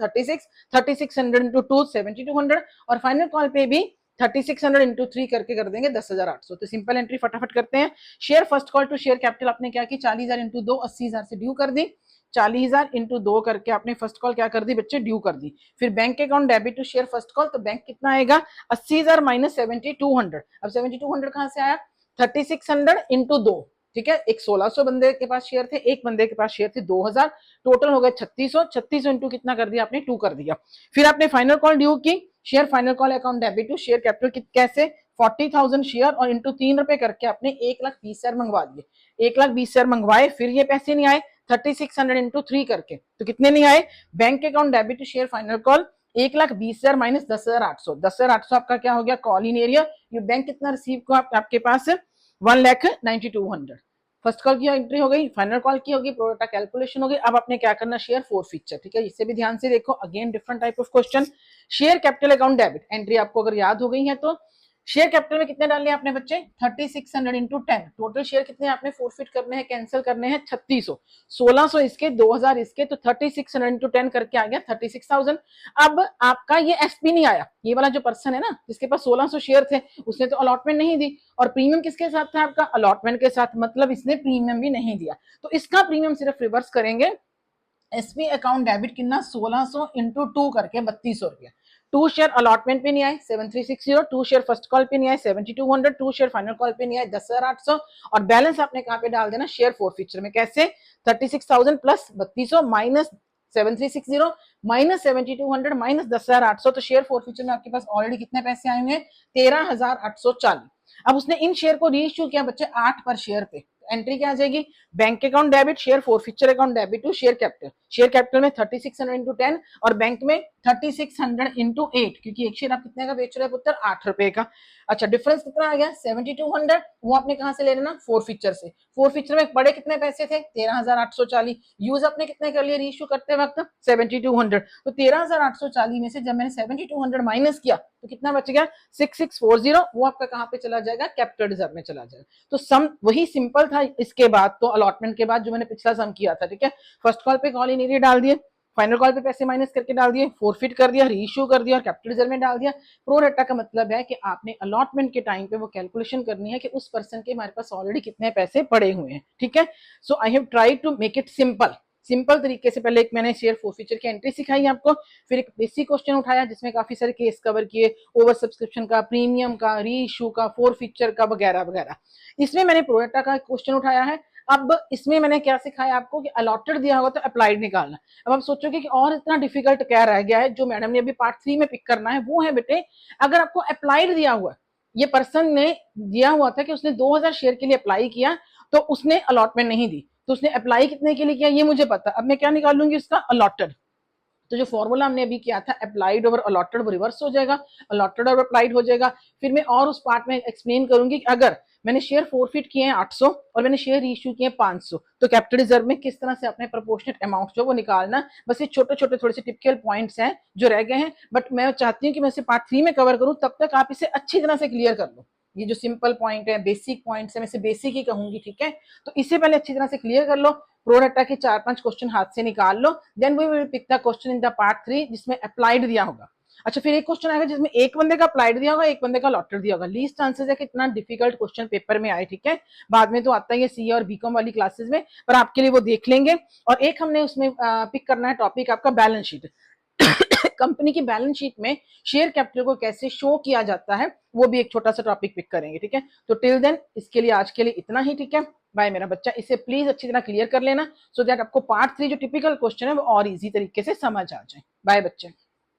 S1: 3600 इंटू 2 7200, और फाइनल कॉल पे भी 3600 इंटू 3 करके कर देंगे 10,800। तो सिंपल एंट्री फटाफट करते हैं। Share first call to share capital आपने क्या की 40,000 इंटू 2 80,000 से ड्यू कर दी, 40,000 इंटू 2 करके आपने फर्स्ट कॉल क्या कर दी बच्चे ड्यू कर दी। फिर bank account debit to share first call, तो बैंक कितना आएगा 80,000 माइनस 7200। अब 7200 कहां से आया 3600 इंटू 2, ठीक है। एक 1600 बंदे के पास शेयर थे, एक बंदे के पास शेयर थे 2000, टोटल हो गए 3600, 3600 इंटू कितना कर दिया आपने 2 कर दिया। फिर आपने फाइनल कॉल ड्यू की, share final call account debit to share capital कैसे 40,000 शेयर और इंटू 3 रुपए करके आपने 1,20,000 मंगवा दिए, 1,20,000 मंगवाए, फिर ये पैसे नहीं आए 3600 इंटू 3 करके, तो कितने नहीं आए bank account debit to share final call 1,20,000 minus 10,800, 10,800 आपका क्या हो गया कॉल इन एरिया। ये बैंक कितना रिसीव को आपके पास 1,92,200। फर्स्ट कॉल की एंट्री हो गई, फाइनल कॉल की होगी, प्रोरेटा कैलकुलेशन होगी। अब आपने क्या करना शेयर फोर फीचर, ठीक है। इससे भी ध्यान से देखो, again different type of question. Share capital account debit entry आपको अगर याद हो गई है तो शेयर कैपिटल में कितने डालने आपने बच्चे 3600 इंटू 10, टोटल शेयर कितने आपने फोरफिट करने हैं कैंसिल करने हैं 3600, 1600 इसके 2000 इसके, तो 3600 इंटू 10 करके आ गया 36,000। अब आपका ये एसपी नहीं आया, ये वाला जो पर्सन है ना जिसके पास 1600 शेयर थे उसने तो अलॉटमेंट नहीं दी, और प्रीमियम किसके साथ था आपका अलॉटमेंट के साथ, मतलब इसने प्रीमियम भी नहीं दिया, तो इसका प्रीमियम सिर्फ रिवर्स करेंगे। एसपी अकाउंट डेबिट कितना 1600 इंटू 2 करके 3200 रुपया। 2 शेयर अलॉटमेंट पे नहीं आए 7360, 2 शेयर फर्स्ट कॉल पे नहीं आए 7200, 2 शेयर फाइनल कॉल पे नहीं आए 10,800, और बैलेंस आपने कहां पे डाल देना शेयर फोर फीचर में, कैसे 36,000 प्लस 3200 माइनस 7360 माइनस 7200 माइनस 10,800, तो शेयर फोर फीचर में आपके पास ऑलरेडी कितने पैसे आए हैं 13,840। अब उसने इन शेयर को रीइश्यू किया बच्चे 8 पर शेयर पे, एंट्री क्या आ जाएगी bank account debit share forfeiture account debit to share capital, share capital में 3600 इंटू 10 और बैंक में 3600 इंटू 8, क्योंकि एक शेयर आप कितने का बेच रहे हैं पुत्र 8 रुपए का। अच्छा डिफरेंस कितना आ गया 7200, वो आपने कहां से ले लेना फोर फीचर से, फोर फीचर में बड़े कितने पैसे थे 13,840, यूज आपने कितने कर लिए रीइश्यू करते वक्त 7200, तो 13,840 में से जब मैंने 7200 माइनस किया तो कितना बच गया 6640, वो आपका कहां पे चला जाएगा कैपिटल रिजर्व में चला जाएगा। तो सम वही सिंपल था इसके बाद, तो अलॉटमेंट के बाद जो मैंने पिछला सम किया था, ठीक है। फर्स्ट कॉल पे कॉल इन एरिया डाल दिए, फाइनल कॉल पे पैसे माइनस करके डाल दिए, फोरफिट कर दिया, रीइश्यू कर दिया और कैपिटल रिजर्व में डाल दिया। प्रो रेटा का मतलब है कि आपने अलॉटमेंट के टाइम पे वो कैलकुलेशन करनी है कि उस पर्सन के हमारे पास ऑलरेडी कितने पैसे पड़े हुए हैं, ठीक है। So I have tried to make it simple, simple तरीके से। पहले एक मैंने शेयर फोरफीचर की एंट्री सिखाई आपको, फिर एक बेसिक क्वेश्चन उठाया जिसमें काफी सारे केस कवर किए, ओवर सब्सक्रिप्शन का, प्रीमियम का, री इशू का, फोरफीचर का वगैरह वगैरह। इसमें मैंने प्रोरेटा का क्वेश्चन उठाया है। अब इसमें मैंने क्या सिखाया आपको कि अलॉटेड दिया होगा तो अप्लाइड निकालना। अब आप सोचोगे कि और इतना डिफिकल्ट क्या रह गया है, जो मैडम ने अभी पार्ट 3 में पिक करना है वो है बेटे, अगर आपको अप्लाइड दिया हुआ, ये पर्सन ने दिया हुआ था कि उसने 2000 शेयर के लिए अप्लाई किया तो उसने अलॉटमेंट नहीं दी, तो उसने अप्लाई कितने के लिए किया ये मुझे पता, अब मैं क्या निकालूंगी उसका अलॉटेड, तो जो फॉर्मूला हमने अभी किया था अप्लाइड ओवर अलॉटेड वो रिवर्स हो जाएगा, अलॉटेड ओवर अप्लाइड हो जाएगा। फिर मैं और उस पार्ट में एक्सप्लेन करूंगी कि अगर मैंने शेयर फोरफिट किए हैं 800 और मैंने शेयर इश्यू किए हैं 500, तो कैपिटल रिजर्व में किस तरह से अपने प्रोपोर्शनेट अमाउंट जो वो निकालना। बस ये छोटे छोटे थोड़े से टिपिकल पॉइंट्स हैं जो रह गए हैं, बट मैं चाहती हूँ कि मैं इसे पार्ट 3 में कवर करूँ, तब तक आप इसे अच्छी तरह से क्लियर कर लो। ये जो सिंपल पॉइंट है, बेसिक पॉइंट्स है, मैं इसे बेसिक ही कहूंगी, ठीक है। तो इसे पहले अच्छी तरह से क्लियर कर लो, प्रोडक्टा के 4-5 क्वेश्चन हाथ से निकाल लो, then we will pick the question in the part 3 जिसमें अप्लाइड दिया होगा। अच्छा, फिर एक क्वेश्चन आएगा जिसमें एक बंदे का अप्लाइड दिया होगा, एक बंदे का अलॉटेड दिया होगा। लीस्ट चांसेस है कि इतना डिफिकल्ट क्वेश्चन पेपर में आए, ठीक है। बाद में तो आता ही है सी और बीकॉम वाली क्लासेस में, पर आपके लिए वो देख लेंगे। और एक हमने उसमें पिक करना है टॉपिक आपका बैलेंस शीट। कंपनी की बैलेंस शीट में शेयर कैपिटल को कैसे शो किया जाता है, वो भी एक छोटा सा टॉपिक पिक करेंगे, ठीक है। तो टिल देन इसके लिए आज के लिए इतना ही, ठीक है। बाय मेरा बच्चा, इसे प्लीज अच्छी तरह क्लियर कर लेना, सो दैट आपको पार्ट 3 जो टिपिकल क्वेश्चन है वो और इजी तरीके से समझ आ जाए। बाय बच्चे।